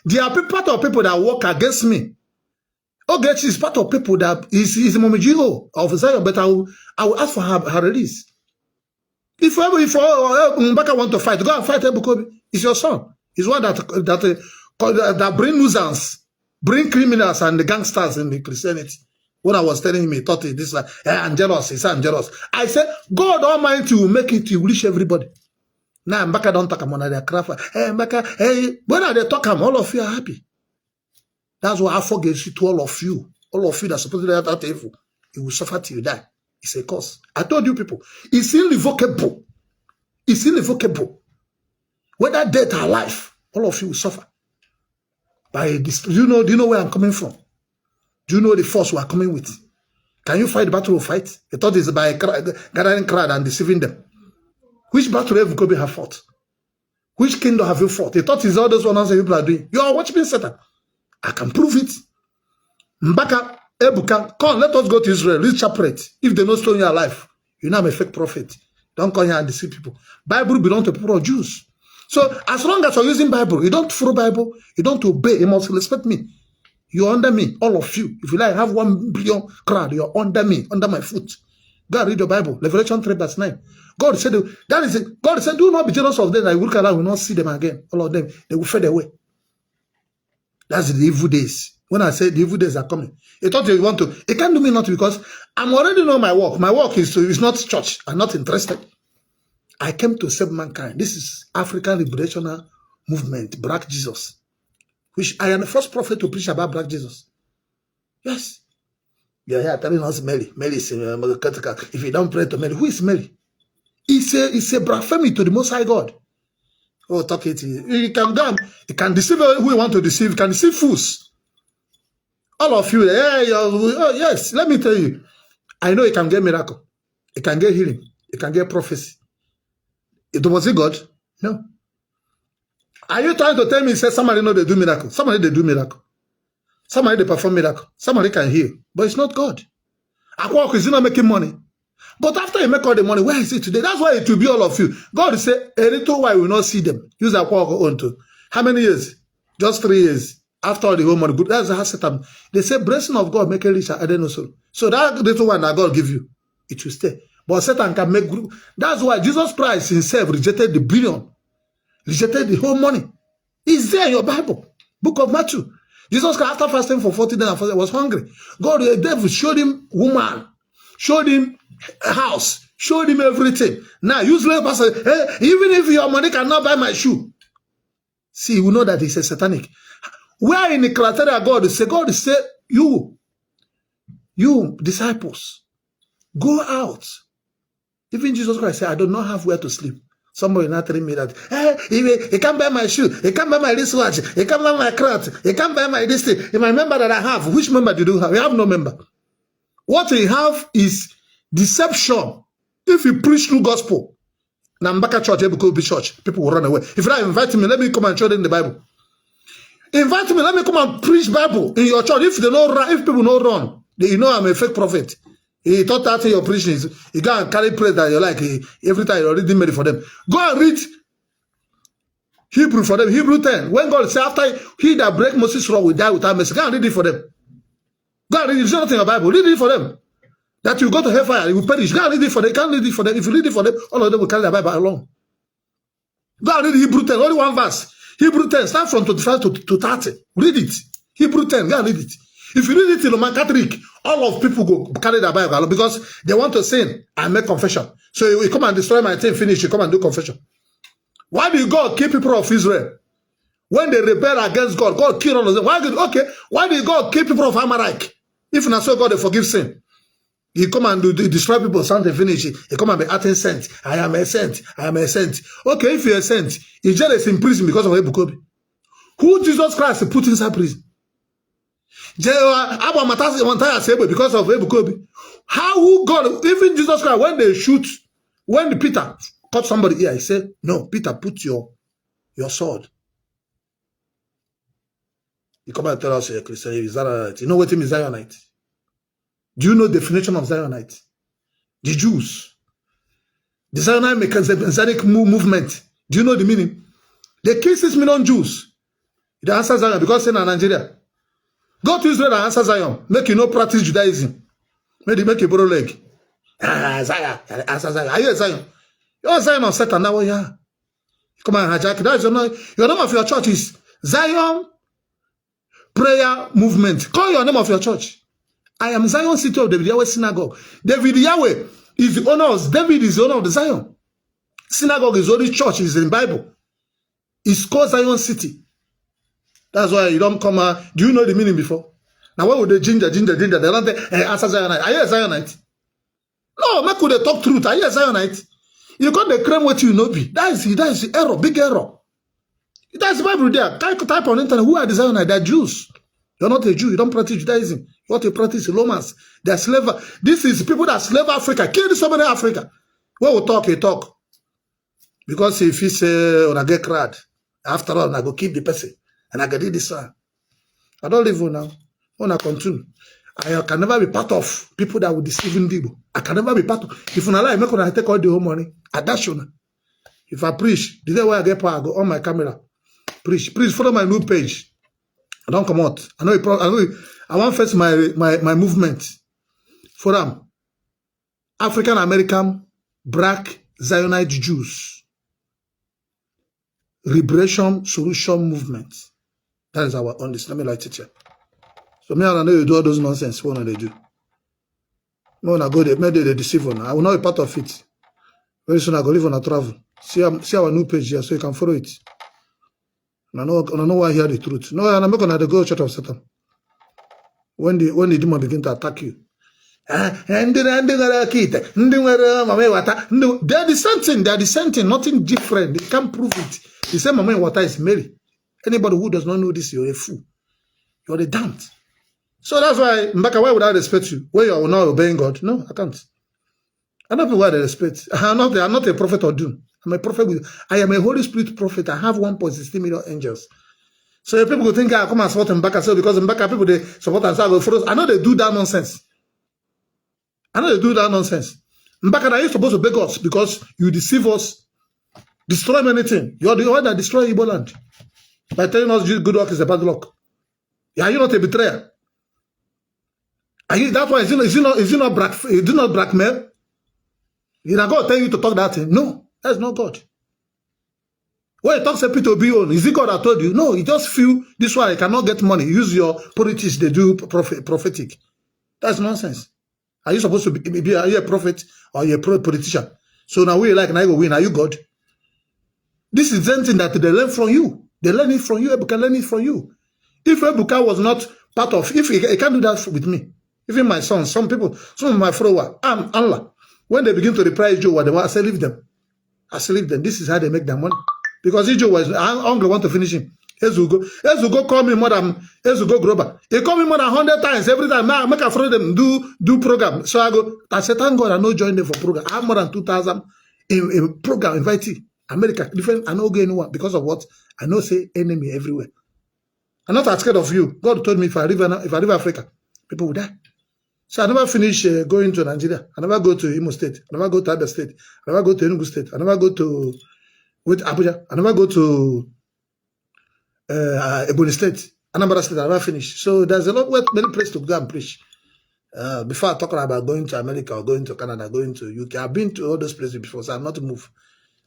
There are part of people that work against me. Ogechi is part of people that is a Momijio of Zion, but I will ask for her release. If Mbaka want to fight, go and fight Ebuka Obi. It's your son. He's one that bring nuisance, bring criminals and the gangsters in the Christianity. When I was telling him, he thought this like, I'm jealous. He said, I'm jealous. I said, God Almighty will make it to reach everybody. Now, Mbaka don't talk about their craft. Hey, Mbaka, hey, when they talk, all of you are happy. That's why I forget to all of you that supposedly are that evil. You will suffer till you die. It's a curse. I told you people, it's irrevocable. It's irrevocable. Whether death or life, all of you will suffer. By this, do you know where I'm coming from? Do you know the force we are coming with? Can you fight the battle of fight? They thought it's by gathering crowd and deceiving them. Which battle have Obi have fought? Which kingdom have you fought? They thought it's all those ones that people are doing. You are watching Satan. I can prove it. Mbaka, Ebuka, come, let us go to Israel. Read chapter 8. If they not stone your life, you know I'm a fake prophet. Don't come here and deceive people. Bible belongs to people of Jews. So as long as you're using Bible, you don't follow Bible, you don't obey, you must respect me. You're under me, all of you. If you like, have 1 billion crowd, you're under me, under my foot. Go and read your Bible. Revelation 3 verse 9. God said, do not be jealous of them that you will not see them again. All of them, they will fade away. That's the evil days. When I say the evil days are coming, he thought you want to. It can't do me nothing because I'm already know my work. My work is not church. I'm not interested. I came to save mankind. This is African Liberational Movement, Black Jesus. Which I am the first prophet to preach about Black Jesus. Yes. You're here telling us Mary. Mary is if you don't pray to Mary, who is Mary? It's a blasphemy to the Most High God. Oh, talk it. You can go. You can deceive who you want to deceive. You can deceive fools. All of you. Oh, yes. Let me tell you. I know you can get miracle. You can get healing. You can get prophecy. Was it God? No. Are you trying to tell me, say somebody know they do miracle? Somebody they do miracle. Somebody they perform miracle. Somebody can heal. But it's not God. Aqua is not making money. But after you make all the money, where is it today? That's why it will be all of you. God say, a little while will not see them. Use Aqua on to. How many years? Just 3 years. After all the whole money. That's how Satan. They say, blessing of God make a rich. I don't know so. So that little one that God give you, it will stay. But Satan can make group. That's why Jesus Christ himself rejected the billion. Rejected the whole money. It's there in your Bible. Book of Matthew. Jesus Christ, after fasting for 40 days and 40 was hungry. God, the devil showed him woman, showed him a house, showed him everything. Now, useless person, hey, even if your money cannot buy my shoe. See, we know that it's a satanic. Where in the criteria God say, you disciples, go out. Even Jesus Christ said, I do not have where to sleep. Somebody not telling me that, hey, he can't buy my shoe, he can't buy my wristwatch, he can't buy my craft, he can't buy my this thing. If my member that I have, which member do you have? You have no member. What we have is deception. If you preach true gospel, now Mbaka church, Ebuka Obi church, people will run away. If you not invite me, let me come and show them the Bible. Invite me, let me come and preach Bible in your church. If they don't run, if people don't run, you know I'm a fake prophet. He thought that your preaching is, you go and carry praise that you like, every time you're already made for them. Go and read Hebrew for them, Hebrew 10. When God said, after he that break Moses' law will die without mercy, go and read it for them. Go and read it. It's not in your Bible. Read it for them. That you go to hellfire, you will perish. Go and read it for them. You can't read it for them. If you read it for them, all of them will carry their Bible along. Go and read Hebrew 10, only one verse. Hebrew 10, start from 25 to 30. Read it. Hebrew 10, go and read it. If you read it in Roman Catholic, all of people go carry their Bible along because they want to sin and make confession. So you come and destroy my thing, finish, you come and do confession. Why do God kill people of Israel? When they rebel against God, God killed all of them. Why did God kill people of Amalek? If not so, God they forgive sin. You come and destroy people, something finish. You come and be acting sent. I am a saint. I am a saint. Okay, if you're a saint, he's just in prison because of Ebuka Obi. Who Jesus Christ put inside prison? Because of Ebuka Obi. How who God, even Jesus Christ, when Peter cut somebody here, he said, no, Peter, put your sword. You come and tell us you're a Christian, you're Zionite. You know what is Zionite? Do you know the definition of Zionite? The Jews. The Zionite Messianic movement. Do you know the meaning? They kill 6 million Jews. They answer Zion because they're in Nigeria. Go to Israel and answer Zion. Make you no practice Judaism. Make you borrow leg. Zion. Answer Zion. Are you a Zion? You're a Zion of Satan now. Yeah. Come on, hijack. That's your name of your church is Zion Prayer Movement. Call your name of your church. I am Zion City of David Yahweh Synagogue. David Yahweh is the owner of David is the owner of the Zion. Synagogue is only church, is in the Bible. It's called Zion City. That's why you don't come out. Do you know the meaning before? Now why would they ginger? They don't answer Zionite. Are you a Zionite? No, make could they talk truth. Are you a Zionite? You got the claim what you know be. That is the error, big error. That's the Bible there. Type on internet. Who are the Zionites? They're Jews. You're not a Jew. You don't practice Judaism. What you practice Romans. They're slave. This is people that slave Africa. Kill so many Africa. When we talk, he talk. Because if he say, when I get crowd, after all, I go keep the person. And I can do this one. I don't live now. When I continue. I can never be part of people that will deceive people. I can never be part of. If I lie, I take all the whole money. I dash you. If I preach, the day where I get power, I go on my camera. Preach. Please follow my new page. I don't come out. I want first my movement for them. African American Black Zionite Jews Liberation Solution Movement. That is our own. Let me light it here. So me, I know you do all those nonsense. What they do? When I go there, maybe they deceive on. I will not be part of it. Very soon I go live on a travel. See our new page here, so you can follow it. I know why I hear the truth. No, I'm not gonna go church of Satan. When the demon begin to attack you, they're the same thing. They're the same thing. Nothing different. They can't prove it. The same mama in water is Mary. Anybody who does not know this, you're a fool. You're a damned. So that's why, Mbaka, why would I respect you? When you're not obeying God? No, I can't. I don't know why they respect. I'm not a prophet or doom. I'm a prophet. I am a Holy Spirit prophet. I have 1.16 million angels. So if people will think I come and support Mbaka, so because Mbaka people they support and say I go follow. I know they do that nonsense. Mbaka, are you supposed to beg us because you deceive us, destroy anything? You're the one that destroy Igbo land by telling us good luck is a bad luck. Are you not a betrayer? Are you? That's why is it not blackmail? Did I God tell you to talk that thing? No. That's not God. When you talk to Peter Obi on, is it God that told you? No, you just feel this one, you cannot get money. Use your politics, they do prophetic. That's nonsense. Are you supposed to be are you a prophet or are you a politician? So now we like, now you go win. Are you God? This is something that they learn from you. They learn it from you. Ebuka learn it from you. If Ebuka was not part of, if he can't do that with me, even my sons, some of my followers, Allah, when they begin to reply Joe, I say leave them. This is how they make their money. Because Joe was hungry, want to finish him. Ezeugo call me more than Ezeugo Grober. He call me more than 100 times every time. I make a follow them do program. So I said, thank God I no join them for program. I have more than 2,000 in program invitee. America different. I no go anywhere because of what I know. Say enemy everywhere. I'm not scared of you. God told me if I leave Africa, people will die. So I never finish going to Nigeria. I never go to Imo State. I never go to Abia State. I never go to Enugu State. I never go to Abuja. I never go to Ebonyi State. Anambra State. I never finish. So there's a lot many places to go and preach. Before I talk about going to America or going to Canada, going to UK, I've been to all those places before, so I'm not moved.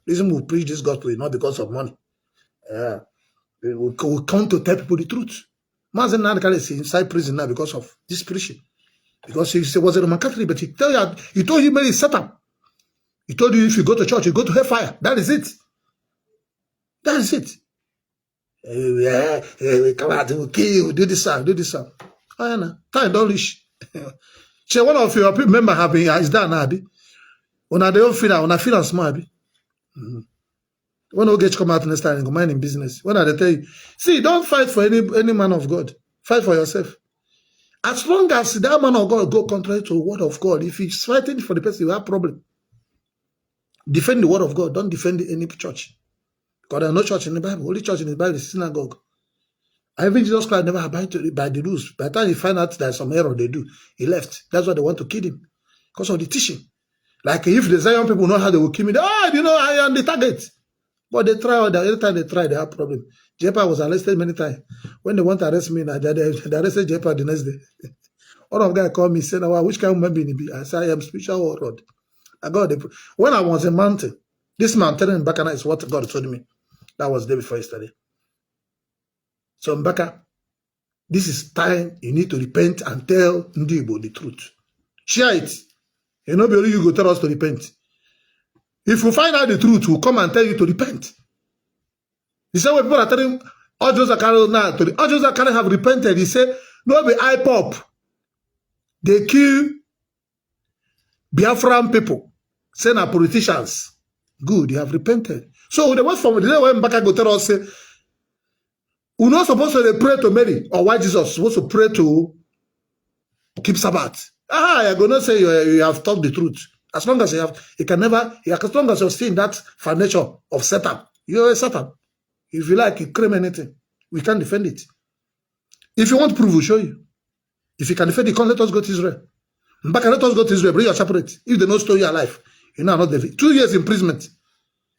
The reason we preach this gospel is not because of money. We come to tell people the truth. Mazen Nankari is inside prison now because of this preaching. Because he was a Roman Catholic, but he told you many Satan. He told you if you go to church, you go to hellfire. That is it. That is it. Come out, we'll kill you, do this, do this. Oh, yeah, no. Time don't reach. So one of your members have been, is done, Abi. When I don't feel that, when I feel small, Abi. When Ogechi come out next time and go mind in business, when I tell you, see, don't fight for any man of God. Fight for yourself. As long as that man of God go contrary to the word of God, if he's fighting for the person, you have problem. Defend the word of God. Don't defend any church. Because there's no church in the Bible. Only church in the Bible is synagogue. Even Jesus Christ never abided by the rules. By the time he found out there's some error they do, he left. That's why they want to kill him. Because of the teaching. Like if the Zion people know how they will kill me, I am the target. But they try, every time they try, they have problem. Jpac was arrested many times. When they want to arrest me, they arrested Jpac the next day. One of the guys called me, said, which kind of man be? I said, I am spiritual warlord. When I was in mountain, this mountain in Mbaka is what God told me. That was the day before yesterday. So Mbaka, this is time you need to repent and tell Ndibo the truth. Share it. You know, you go tell us to repent. If we find out the truth, we'll come and tell you to repent. The same way people are telling Ogechi Okeke now, Ogechi Okeke have repented. He said, no be IPOP. They kill Biafran people. Say na politicians. Good, you have repented. So the word from the day when Mbaka go tell us, say, we're not supposed to pray to Mary, or why Jesus supposed to pray to keep Sabbath. You're going to say you have taught the truth. As long as you have, as long as you're still in that foundation of Satan, you're a Satan. If you like, you claim anything. We can't defend it. If you want proof, we'll show you. If you can defend it, come, let us go to Israel. Mbaka, let us go to Israel, bring your separate. If they don't store your life, you know, not the 2 years imprisonment.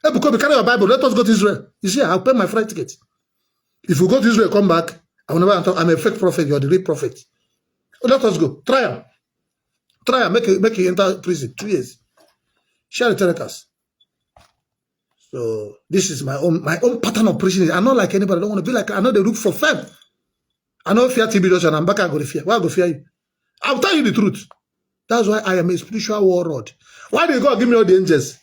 Ebuka Obi, carry your Bible, let us go to Israel. You see, I'll pay my flight ticket. If we go to Israel, come back, I will never talk. I'm a fake prophet, you're the real prophet. Let us go. Try him. Try and make it enter prison 2 years. Share the telecast. So this is my own pattern of preaching. I'm not like anybody. I don't want to be like. I know they look for fame. I know fear TB and I'm back. I go to fear. Why I go fear you? I'll tell you the truth. That's why I am a spiritual warlord. Why did God give me all the angels?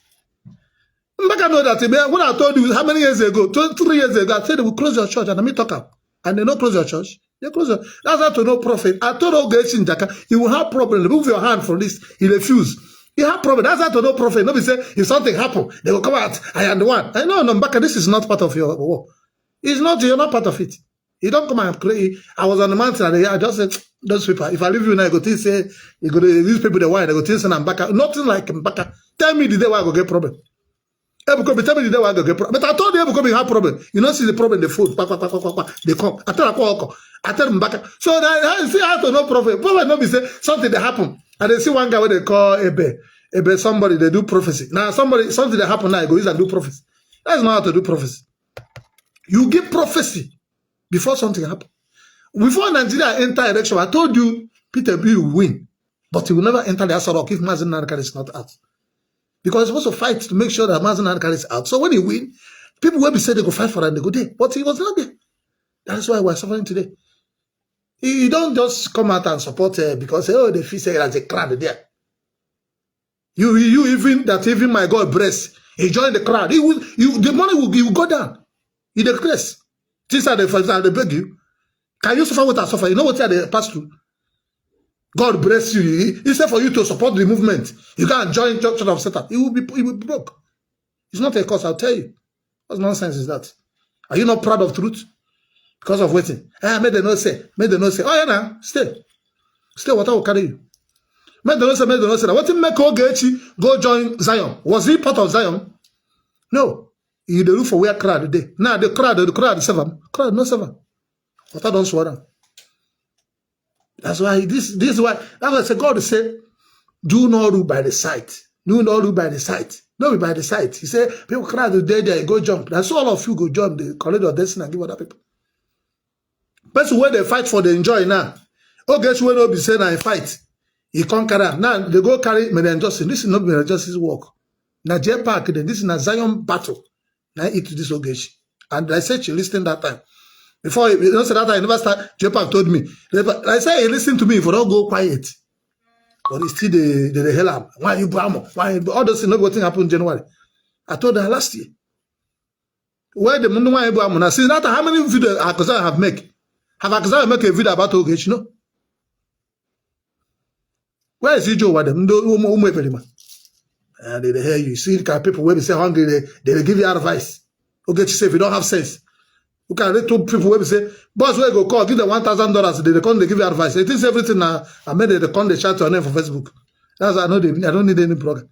Mbaka know that when I told you how many years ago, 3 years ago, I said they will close your church and I meet talk up. And they don't close your church. They close your. That's how to know prophet. I told Ogechi Njaka, you will have problem. Remove your hand from this. He refused. He have problem. That's how to know prophet. Nobody say if something happen, they will come out. I am the one. I know, Mbaka, this is not part of your war. It's not. You're not part of it. You don't come and pray. I was on the mountain and I just said those people. If I leave you now, I go to say you go to these people the wine. I go to say Mbaka. Nothing like Mbaka. Tell me the day where I go get problem. Ebuka Obi, tell me the day where I go get problem. But I told you Ebuka Obi have problem. You don't see the problem. The food. They come. I tell Mbaka. So I see how to know prophet. Prophet not be say something that happen. And they see one guy where they call Ebe somebody, they do prophecy. Now something that happen now, I go use and do prophecy. That's not how to do prophecy. You give prophecy before something happen. Before Nigeria enter election, I told you Peter B will win. But he will never enter the Asarok if Mazen Nankari is not out. Because he's supposed to fight to make sure that Mazen Nankari is out. So when he win, people will be saying they go fight for and they go there. But he was not there. That's why we're suffering today. You don't just come out and support because they feel say there's a crowd there. You even my God bless. He joined the crowd. The money will go down. He decrease. Things are they beg you. Can you suffer what I suffer? You know what they pass through? God bless you. Instead for you to support the movement, you can't join Church of Satan. It will be broke. It's not a cause, I'll tell you. What nonsense is that? Are you not proud of truth? Because of waiting. May they not say. Oh yeah, now stay. What I will carry you. May they not say. What did make Ogechi go join Zion? Was he part of Zion? No. He the roof for where crowd today. Now the crowd seven. Crowd no seven. What I don't swear down. That's why this is why. That's why I say God said, do not rule by the sight. Do not rule by the sight. Don't be by the sight. He said, people crowd today, they go jump. That's all of you go jump the corridor of destiny and give other people. But when they fight for the enjoy now, Ogechi will not be saying I fight. He can't carry am. Now they go carry Maryam Johnson. This is not Maryam Johnson's work. Now Jpac, then this is a Zion battle. Now it this Ogechi. And I said she listened that time. Before you know, so that I never start. Jpac told me. I said he listened to me for don't go quiet. But it's still the hell up. Why you Brahmo? Why all those things? Nothing happened in January. I told her last year. Where the money why you Brahmo? Now since that how many videos Accusations have make? Have Accusations make a video about Ogechi? No. Where is Joe with them? And they hear you. See the people where they say hungry, they give you advice. Ogechi say if you don't have sense. You can read two people where they say, boss, where you go call, give them $1,000. They come, they give you advice. It is everything now. I made they come, they chat your name for Facebook. That's why I know I don't need any blogger.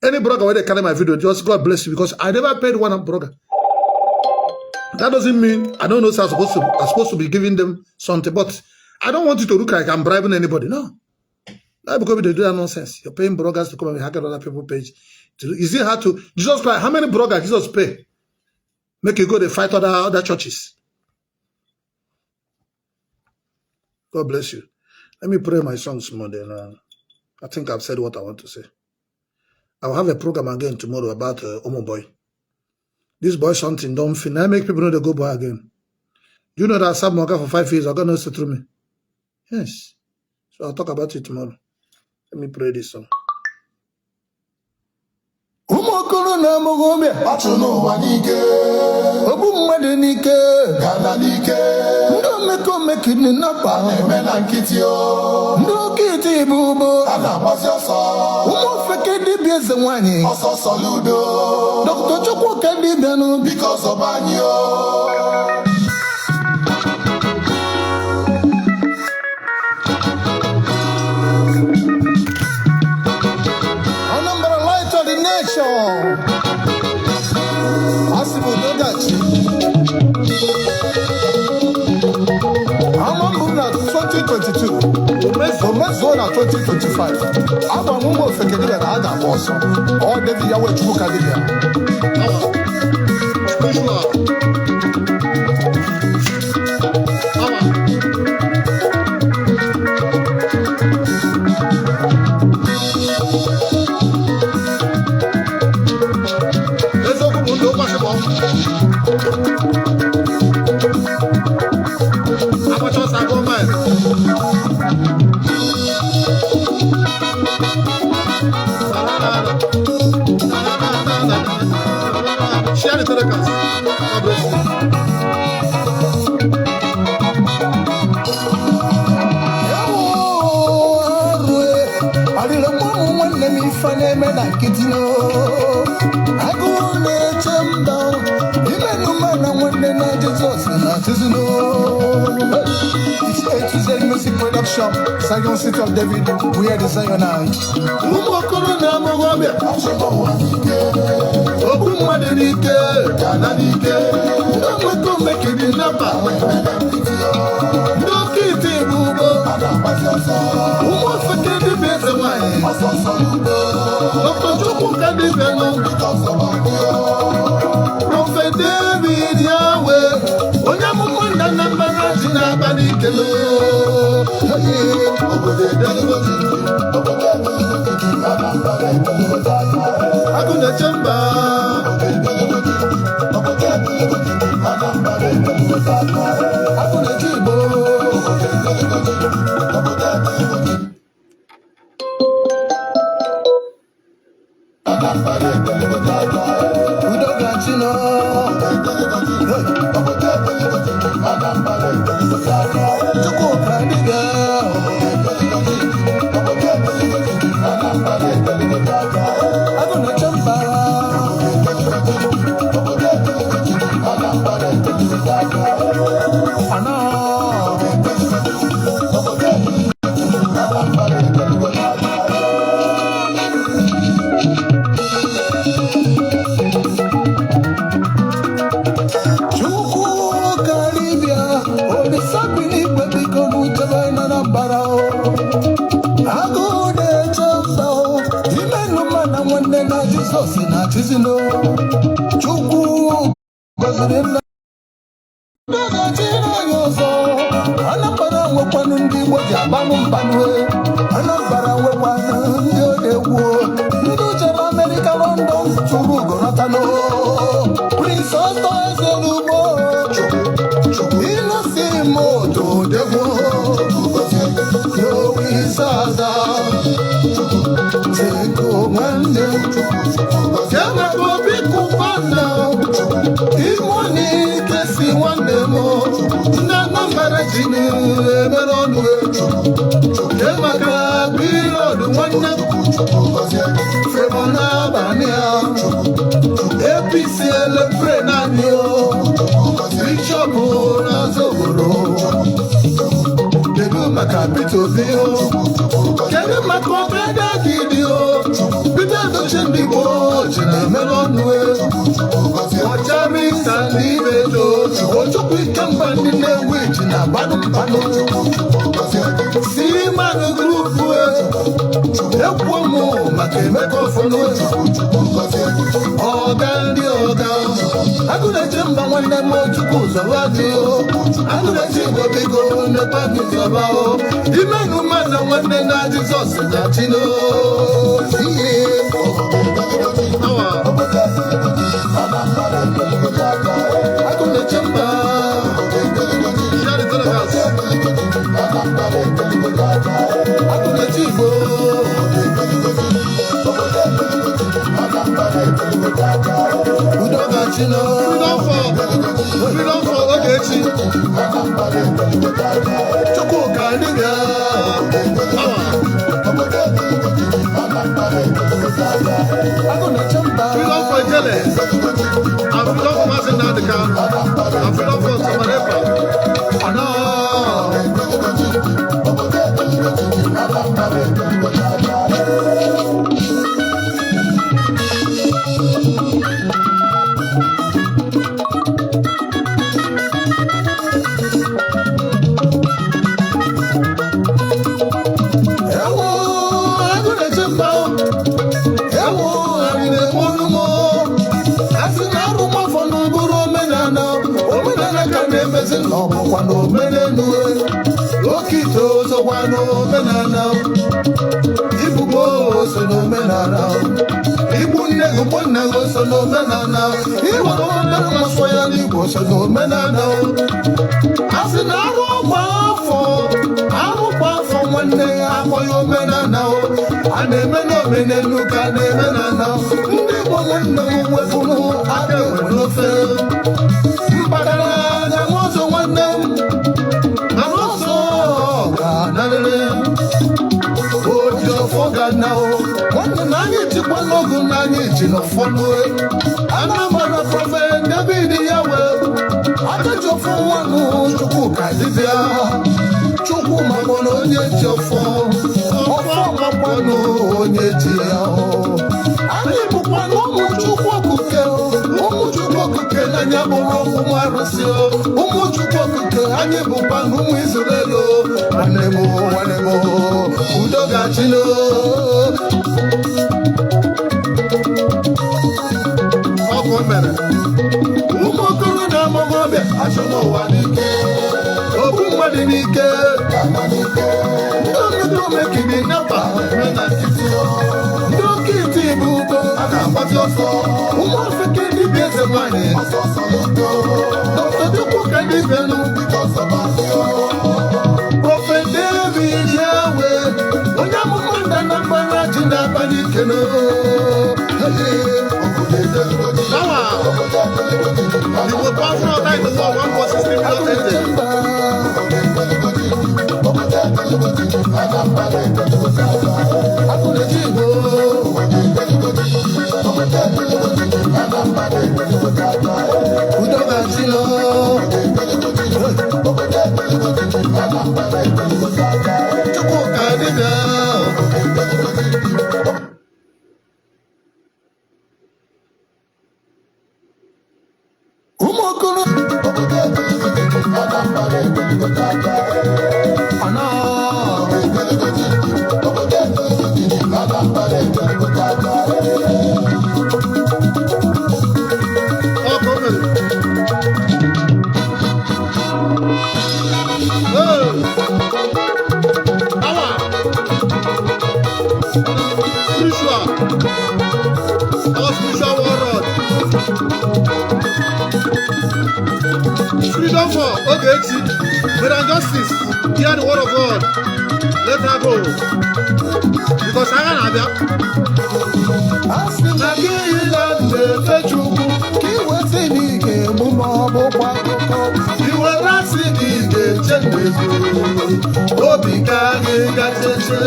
Any blogger where they carry my video, just God bless you, because I never paid one blogger. That doesn't mean I don't know so I'm supposed to be giving them something, but I don't want you to look like I'm bribing anybody. No. Not because they do that nonsense. You're paying bloggers to come and hack other people's page. Is it hard to Jesus Christ? How many bloggers Jesus pay? Make you go to fight other churches. God bless you. Let me pray my songs more then. I think I've said what I want to say. I'll have a program again tomorrow about Omo Boy. This boy something don't feel. I make people know they go boy again. Do you know that Sam Morgan for 5 years? God knows it through me. Yes. So I'll talk about it tomorrow. Let me pray this song. Umokoro na mogombe atuno wanike obu mmadu nike gana nike ndo meko mekini na pa eme na nkitio ndo kiti bubo ana gbasioso Ofeke Dibia zenwanyi ososo ludo Dr. ChukwuKa Dibia no because of anyo. Ogechi. I'm on 2022. Omezona 2025. I'm on Ofeke Dibia na AguBaola. All the Yahweh ChukwuKa. Share the telecast. God bless you. It's A to Z music production. Zion City of David. We are the Zionites. Prophet David Yahweh, Onyamukunda Mbaka Jinabanikelo. Aguna Chamba. Aguna Chibo. Anambra nwekwana ndị odegwu ndị jere America London tụrụ ugonatano Prince Otto Ezeugo Inosi moto odegwu Lowisaza Teko nwanne Yahweh Obi Kubana Imoni Kesi nwanne mo ndị Anambra jini emere ọnụ Mbaka Bilod nwanne Fremona Bania APC Elepre Nanyo Bishop Nazogoro Kedu maka Peter Obi Kedu maka Obeda Gidio Peter Dochendigbo Jina Melonwe Ochari Sandibedo Ochukwu Ikemba ndị na-ewe Jina Banu Simanu Group Ekwomo maka emeka ọfọnụ Ọga ndị ọga Agụleje mba nwanne m Chukwu zọwa dị Agụleje Igbo bigo nekwa gị zọba Imenu mmadụ nwanne na Jizọs na Chino Agụleje mba Agụleje Igbo Udoga Chino Freedom for Ogechi ChukwuKa Dibia Freedom for Jele and freedom for Masin Nadika and freedom for Samarepa Ọbụkwana omenelu Okito sokwana omenala Ibubo so n'omenala Igbu nne gị gbo nne gị so n'omenala Igbo n'omenala masọ ya n'Igbo so n'omenala Asị na arụkwa afọ nwanne ya akpọghị omenala A na-eme n'omenelu ka a na-eme n'ala Ndị Igbo nwanne m wepụrụ aka enwe n'ofe Mbaka Anambra prophet David Yahweh Akajofo wanu ChukwuKa Dibia Chukwu makono onye jofo Ofo makono onye jiya Ani bukwano umu Chukwu Okeke Chukwu Okeke Nanya buru umu arụsị Umu Chukwu Okeke Anyị bukwano umu Israelo Wanemo Udoga Chino Ụmụ okoro na amụmọbịa achọrọ ụwa n'ike okwu mmadụ n'ike ndị omekiri napa ndị oke iti bụ ugbo a na-agbazi ọsọ ụmụ ofeke dibia eze nwanyị Dr. ChukwuKa Dibia Prophet David Yahweh onye amụma ndị Anambra ji na-abanye ike You will pass out like the war, 1 was 16 plus ended. Ogechi, Maryam justice, hear the word of God. Let her go. Because I can't have asị na gị na-efe Chukwu ka iweta n'ike emume ọbụkwa akụkọ iwere asị gị ga-eche mmezu obi ka gị gacheche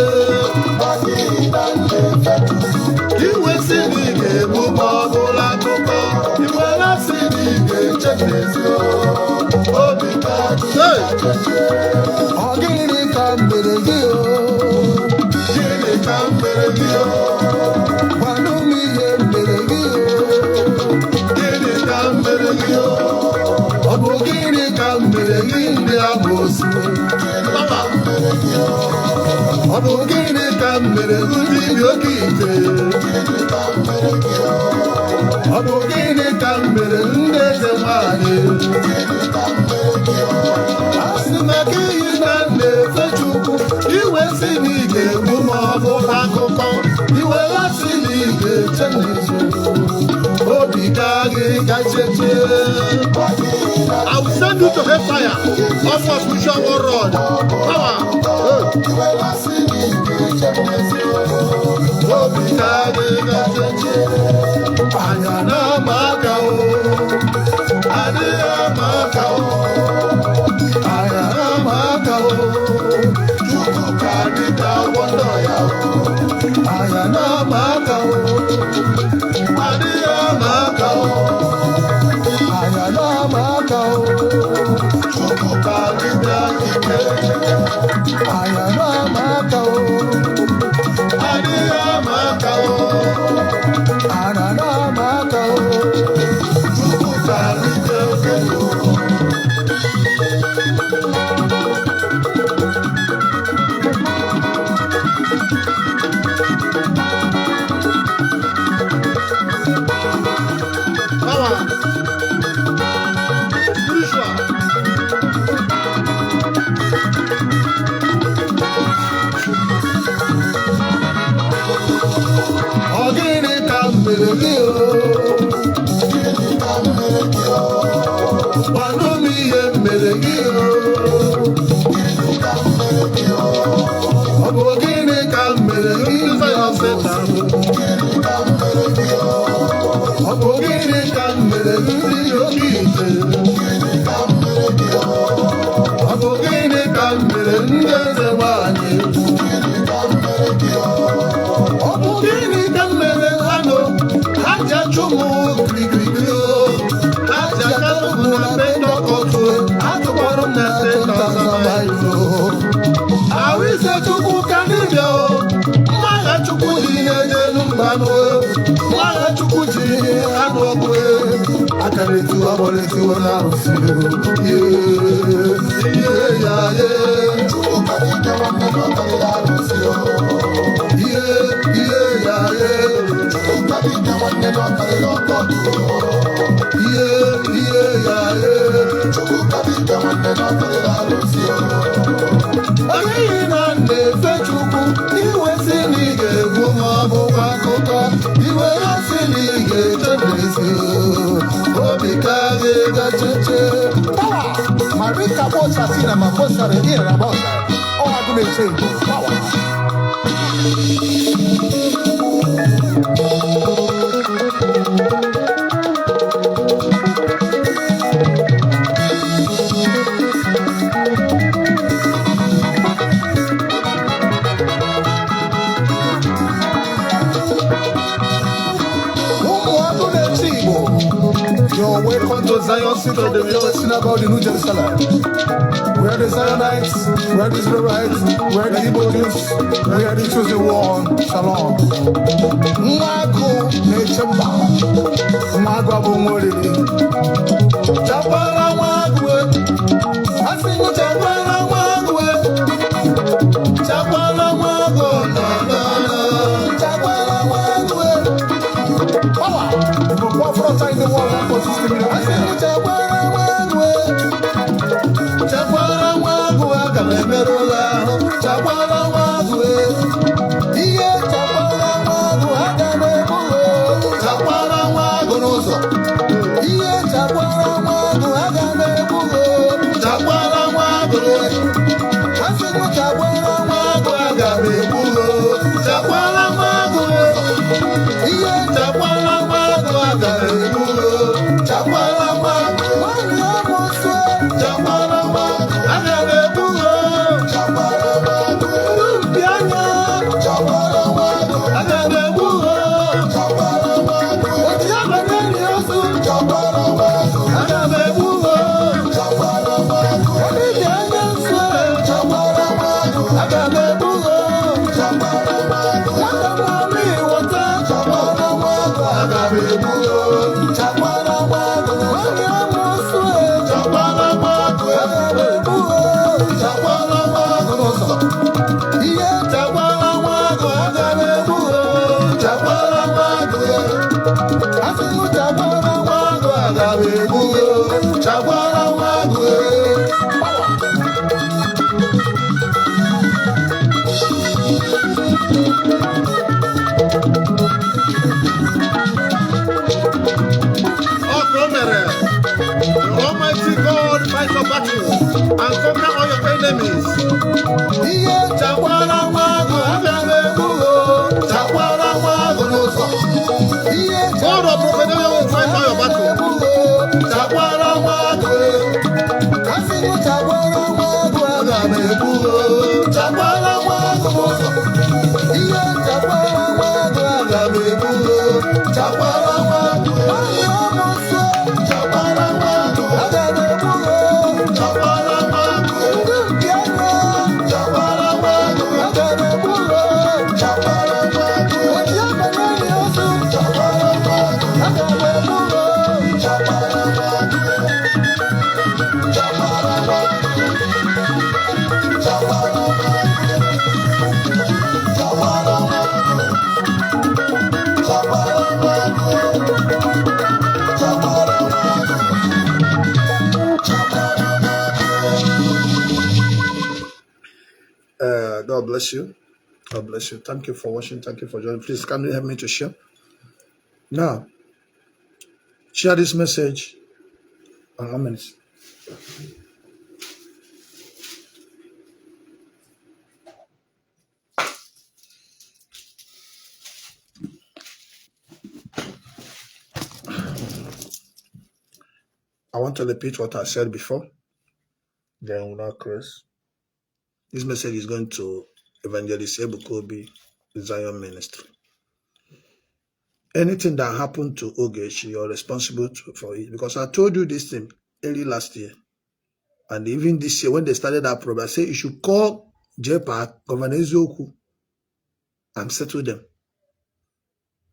iwesi n'ike emume ọbụla akụkọ iwere asị gị ga-eche mmezu obi ka gị gacheche ọ gịnị ka mere gị o gịnị ka mere gị o gwanụ m ihe mere gị o gịnị ka mere gị o ọ bụ gịnị ka mere gị ndị amoosu ọ bụ gịnị ka mere gị ndị oke ite ọ bụ gịnị ka mere ndị eze nwanyị asị maka iyi na na-efe Chukwu iwe si n'ige egwu ma ọ bụ akụkọ iwe lasị n'ige eche n'eche obi ka gị gacheche I will send you to hellfire of a spiritual world. Power. iwe lasị n'ige eche n'eche obi ka gị gacheche anya na-ama aka o adịghị ama aka o anya na-ama aka o ChukwuKa dịka wọndọ ya o anya na-ama aka o adịghị ama aka o anya na-ama aka o ChukwuKa dịka ike anya na-ama aka o adịghị ama aka o anya na-ama aka o ChukwuKa dịka ike Power. Spiritual. ọ gịnị ka mere gị o gịnị ka mere gị o gwanụ m ihe mere gị o gịnị ka mere gị o ọ bụ gịnị ka mere gị ndị Setan gịnị ka mere gị o ọ bụ gịnị ka mere gị ndị oke ite gịnị ka mere gị o ọ bụ gịnị ka mere ndị eze nwanyị gịnị ka mere gị o ọ bụ gịnị ka mere anụ ha ji achụ m kirikiri o ha ji akatụ m na Pentikọstụ atụkwarụ m na 10,000 ahụ ise ChukwuKa Dibia o mmagha Chukwu ji n'elu mbanụ mmagha Chukwu ji anụ ọgụ akara etu agbọretiwo na arụsị ihe ya ye ChukwuKa Dibia nwanne na ọkarịrị arụsị ihe ya ye ChukwuKa Dibia nwanne na ọkarịrị ọkọdụ ihe ya ye ChukwuKa Dibia nwanne na ọkarịrị arụsị onye na na-efe Chukwu iwe si na ị ga-egwu ma ọ bụkwa akụkọ iwe ya si na ị ga-echebezi obi ka gị gacheche marika bosatina mabosare ira bosa o agumechego power You're welcome to Zion City of the Real Synagogue in New Jerusalem. Where the Zionites, where the Israelites, where the Igbo Jews, where the chosen one. Shalom. Mwago nechemba. Mwago abungolili. Chapala mwagwe. Asingu chapala mwagwe. Chapala mwago. No, no, no. Chapala mwagwe. Power. In the world for 60 million. I said, Chapala Wagwe, Agamerola, Chapala Wagwe, yeah, Chapala Wagwe, Agamerola, Chapala Wagwe, yeah, Chapala Wagwe, Agamerola, Chapala asị m chakwara nwa agụ aga m egbugo chakwara nwa agụ ihe chakwara nwa agụ aga m egbugo chakwara nwa agụ nwanyị amụsụ chakwara nwa agụ aga m egbugo chakwara nwa agụ ndị anya chakwara nwa agụ aga m egbugo chakwara nwa agụ otu ya banye ndị ozu chakwara nwa agụ aga m egbugo chakwara nwa agụ ndị dị anya nsọ chakwara nwa agụ aga m egbugo chakwara nwa agụ nwata nwami wọta chakwara nwa agụ aga m egbugo chakwara nwa agụ nwanyị amụsụ chakwara nwa agụ aga m egbugo chakwara nwa agụ n'ụzọ ihe chakwara nwa agụ aga m egbugo chakwara nwa agụ asị m chakwara nwa agụ aga m egbugo chakwara nwa agụ The Almighty God fight your battles and conquer all your enemies. ihe chakwara nwa agụ aga m egbugo chakwara nwa agụ n'ụzọ ihe God of prophetic will fight all your battles. chakwara nwa agụ asị m chakwara nwa agụ aga m egbugo chakwara nwa agụ n'ụzọ ihe chakwara nwa agụ aga m egbugo chakwara nwa agụ nwanyị amụsụ chakwara nwa agụ aga m egbugo chakwara nwa agụ ndị mpi anya chakwara nwa agụ aga m egbugo chakwara nwa agụ oji abanye ndị ozu chakwara nwa agụ aga m egbugo chakwara nwa agụ chakwara nwa agụ chakwara nwa agụ chakwara nwa agụ chakwara nwa agụ God bless you. God bless you. Thank you for watching. Thank you for joining. Please, can you help me to share? Now, share this message. And 1 minute. I want to repeat what I said before. Then we'll not cross. This message is going to Evangelist Ebuka Obi, Zion Ministry. Anything that happened to Ogechi, you're responsible for it. Because I told you this thing early last year. And even this year, when they started that program, I said you should call Jpac, Governor Ezeugo, and settle them.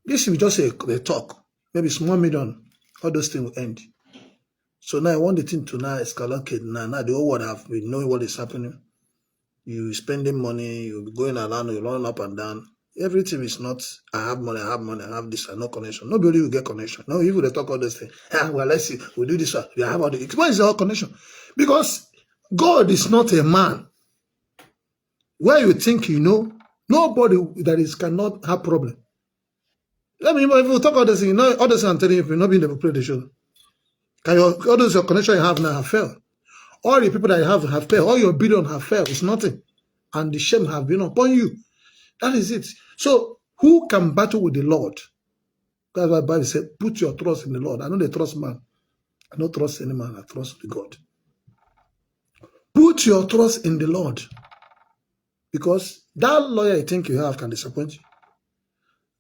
This is just a talk. Maybe small million. All those things will end. So now I want the thing to now escalate. Now the whole world have been knowing what is happening. You spending money, you going around, you run up and down. Everything is not, I have money, I have this, I have no connection. Nobody will get connection. No, even they talk all those things. Well, let's see, we do this one. We have all the, why is there all connection? Because God is not a man. Where you think you know, nobody that is cannot have problem. Let me, if you talk all this thing, you know, all this I'm telling you, if you're not being able to play the show. Can all those your connection you have now have failed? All the people that you have failed. All your billion have failed. It's nothing. And the shame have been upon you. That is it. So, who can battle with the Lord? That's why the Bible said, put your trust in the Lord. I know they trust man. I don't trust any man. I trust God. Put your trust in the Lord. Because that lawyer you think you have can disappoint you.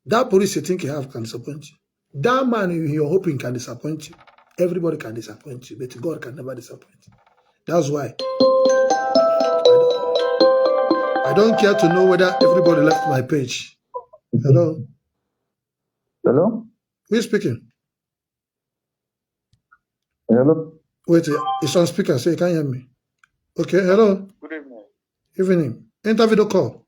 That police you think you have can disappoint you. That man you're hoping can disappoint you. Everybody can disappoint you, but God can never disappoint you. That's why I don't care to know whether everybody left my page. Hello? Hello? Who is speaking? Hello? Wait, it's on speaker, so you can't hear me. Okay, hello? Good evening. Evening. Enter video call.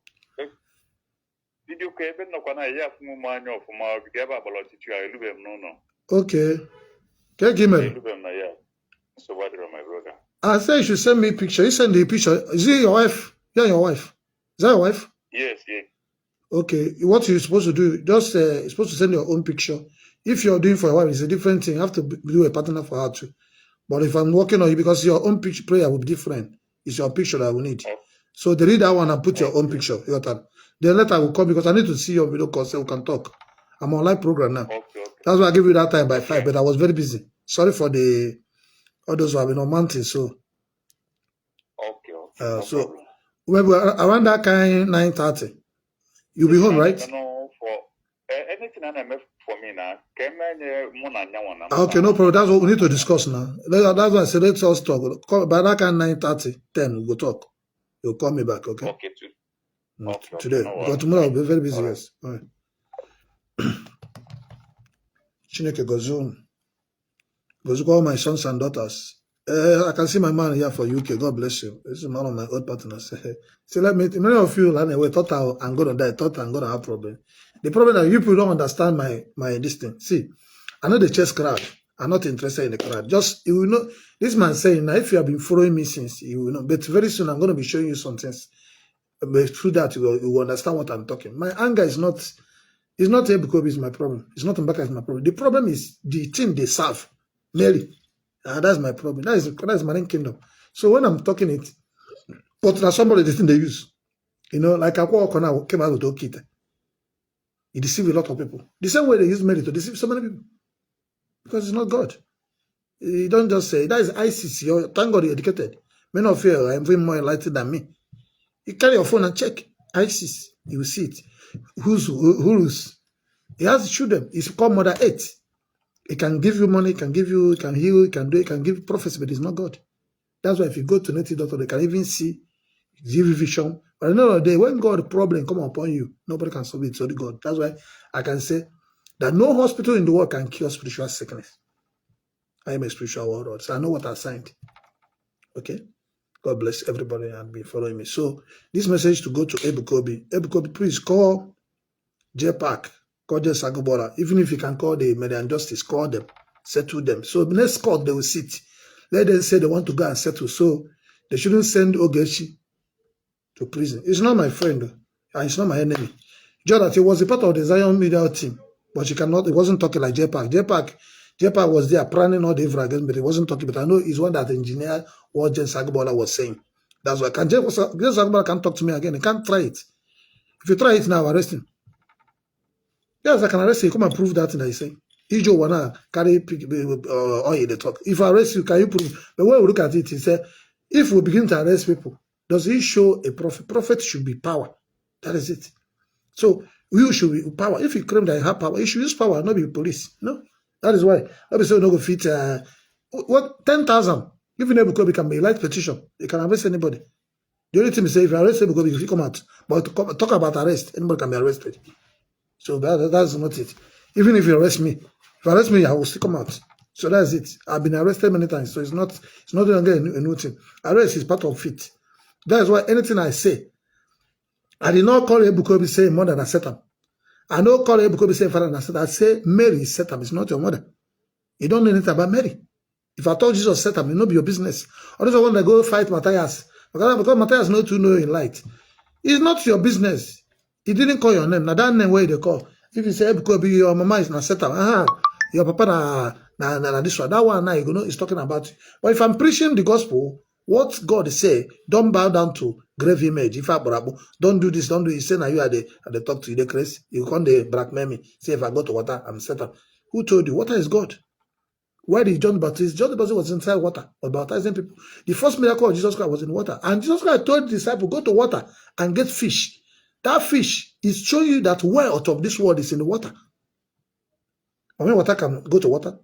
Video call, even no kana ya fumu manyo fuma bigaba balotitu ya elubem no. Okay. Can you Elubem na ya. So what my brother? I said you should send me a picture. You send the picture. Is it your wife? Yeah, your wife. Is that your wife? Yes, yes. Okay. What you're supposed to do, just you're supposed to send your own picture. If you're doing for your wife, it's a different thing. You have to do a partner for her too. But if I'm working on you, because your own picture prayer will be different. It's your picture that we need. Okay. So they read that one and put your own picture. You got that? Then later I will come because I need to see your video call so we can talk. I'm on live program now. Okay. That's why I gave you that time by 5, but I was very busy. Sorry for all those who have been on mountain. So No so problem. maybe around that kind 9:30, you'll be home, right? No, for anything I make for me now. Okay, no problem. That's what we need to discuss now. That's why I said let's all talk. By that kind 9:30, 10, we'll talk. You'll call me back, okay? Okay, too. Today. No Because tomorrow I'll be very busy, All right. yes. All right. Chineke Gozun. Gozu all my sons and daughters. I can see my man here for UK. God bless you. This is one of my old partners. So many of you anyway, thought I'm going to die, thought I'm going to have problem. The problem that you people don't understand my distance. See, I know the chess crowd. I'm not interested in the crowd. Just, you will know, this man saying, now if you have been following me since, you will know. But very soon I'm going to be showing you some things. But through that, you will understand what I'm talking. My anger is not, it's not Ebuka Obi is my problem. It's not Mbaka is my problem. The problem is the team they serve. Mary. That's my problem. That's my kingdom. So when I'm talking it, but there's somebody the thing they use. You know, like AguBaola came out with Okite. He deceived a lot of people. The same way they use Mary to deceive so many people. Because it's not God. You don't just say, that is ISIS. Thank God you're educated. Many of you are even more enlightened than me. You carry your phone and check ISIS. You will see it. Who's? He has children. It's called Mother 8. It can give you money, it can heal, it can give prophecy, but it's not God. That's why if you go to native doctor, they can even see, give you vision. But at the end of the day, when God's problem come upon you, nobody can solve it, it's only God. That's why I can say that no hospital in the world can cure spiritual sickness. I am a spiritual warlord, so I know what I signed. Okay? God bless everybody and be following me. So this message to go to Ebuka Obi. Ebuka Obi, please call Jpac. Call just AguBaola. Even if you can call the Maryam Justice, call them, settle them. So the next court they will sit. Let them say they want to go and settle. So they shouldn't send Ogechi to prison. It's not my friend, and it's not my enemy. Just that he was a part of the Zion media team, but he wasn't talking like Jpac. Jpac was there planning all the evil against, but he wasn't talking. But I know he's one that engineered what AguBaola was saying. That's why AguBaola can't talk to me again. He can't try it. If you try it now, arrest him. Yes, I can arrest you. Come and prove that thing that you say. Ijo wanna carry oil the talk. If I arrest you, can you prove? But when we look at it, he said, if we begin to arrest people, does he show a prophet? Prophet should be power. That is it. So you should be power. If you claim that you have power, you should use power, not be police. No, that is why. Obviously, no go fit. What 10,000? Even Ebuka Obi can be light petition. You can arrest anybody. The only thing is, if you arrest Ebuka Obi, if you come out, but talk about arrest, anybody can be arrested. So that's not it. Even if you arrest me, I will still come out. So that's it. I've been arrested many times, so it's not longer a new thing. Arrest is part of it. That's why anything I say, I did not call Ebuka Obi saying mother and Satan. I don't call Ebuka Obi saying father and Satan. I say Mary is Satan. It's not your mother. You don't know anything about Mary. If I told Jesus Satan, it will not be your business. Or if I want to go fight Matthias, because Matthias knows to know in light. It's not your business. He didn't call your name. Now that name where they call. If you say Ebuka Obi, your mama is not Satan. Your papa na this one. That one now you know is talking about you. But if I'm preaching the gospel, what God say, don't bow down to grave image. If I don't do this, don't do it. Say now you are the talk to you, the Christ. You can't blackmail me. Say if I go to water, I'm Satan. Who told you? Water is God. Why did John the Baptist? John the Baptist was inside water, was baptizing people. The first miracle of Jesus Christ was in water. And Jesus Christ told the disciples, go to water and get fish. That fish is showing you that wealth of this world is in the water. I mean, water can go to water.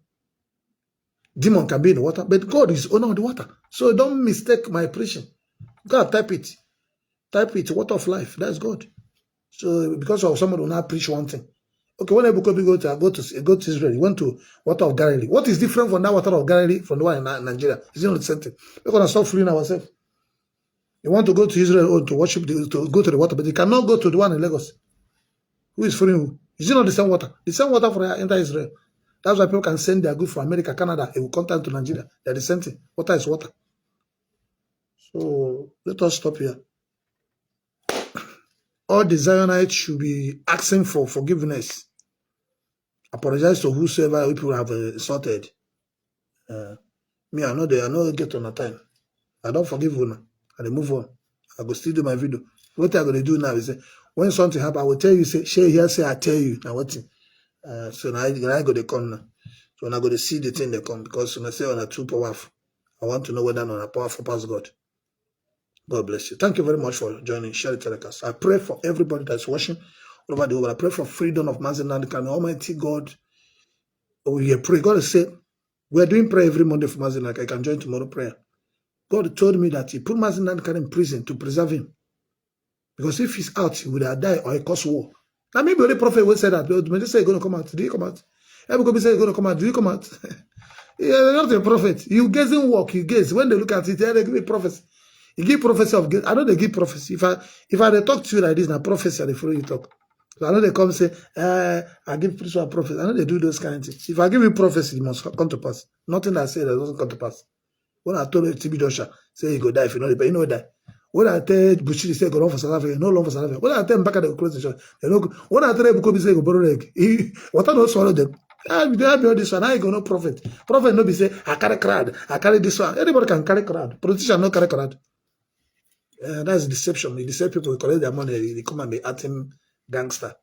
Demon can be in the water. But God is owner of the water. So don't mistake my preaching. God, type it. Type it, water of life. That's God. So because of someone will not preach one thing. Okay, when Ebuka Obi go to Israel, he went to water of Galilee. What is different from that water of Galilee from the one in Nigeria? It's not the same thing. We're going to stop fooling ourselves. You want to go to Israel to worship, to go to the water, but you cannot go to the one in Lagos. Who is fooling who? Is it not the same water? The same water for entire Israel. That's why people can send their goods from America, Canada, it will come down to Nigeria. They're the same thing. Water is water. So let us stop here. All the Zionites should be asking for forgiveness. Apologize to whosoever people have insulted. Me, I know get on a time. I don't forgive you now. and I move on. I go still do my video. What I'm gonna do now is when something happen, I will tell you, say, share here, say I tell you. Now what? So now I go to come now. So when I go to see the thing they come, because when I say on a too powerful, I want to know whether on a powerful past God. God bless you. Thank you very much for joining. Share the telecast. I pray for everybody that's watching all over the world. I pray for freedom of Mazenland. Can Almighty God, we pray. God has said, we are doing prayer every Monday for Mazenland. I can join tomorrow prayer. God told me that he put Mazenland in prison to preserve him. Because if he's out, he would have died or he cause war. Now maybe the prophet will say that, but when they say he's going to come out, do you come out? Ebuka Obi say he's going to come out, do you come out? You're not a prophet. You guessing work, you guess. When they look at it, they give me prophecy. You give prophecy of guess. I know they give prophecy. If I talk to you like this, now prophecy, I follow you talk. So I know they come say, I give spiritual prophecy. I know they do those kind of things. If I give you prophecy, it must come to pass. Nothing I say that doesn't come to pass. When I told TB Joshua, say he go die if you know the you know die. When I tell Bushiri say go run for South Africa, no run for South Africa. When I tell Mbaka they go close the shop, they no go. When I tell Ebuka Obi say go borrow leg, what I don't swallow them. They have all this one. I go no prophet. Prophet no be say I carry crowd, I carry this one. Anybody can carry crowd. Politician no carry crowd. That's deception. They deceive people, collect their money, they come and be acting gangster.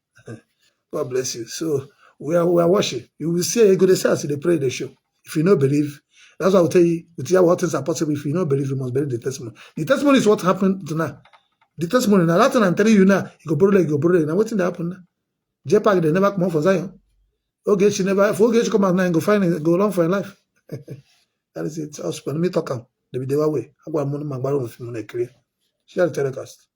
God bless you. So we are watching. You will see a good sense they pray the show. If you don't believe, that's why I will tell you, what things are possible. If you don't believe, you must believe the testimony. The testimony is what happened tonight. The testimony, now that I'm telling you now, you go borrow leg, you go borrow leg. Now what's in that happen now? Jpac, they never come out for Zion. Ogechi never, if Ogechi come out now and go find it, go long for your life. That is it. Let me talk. They be the way. I go and money, my barrel of money clear. Share the telecast.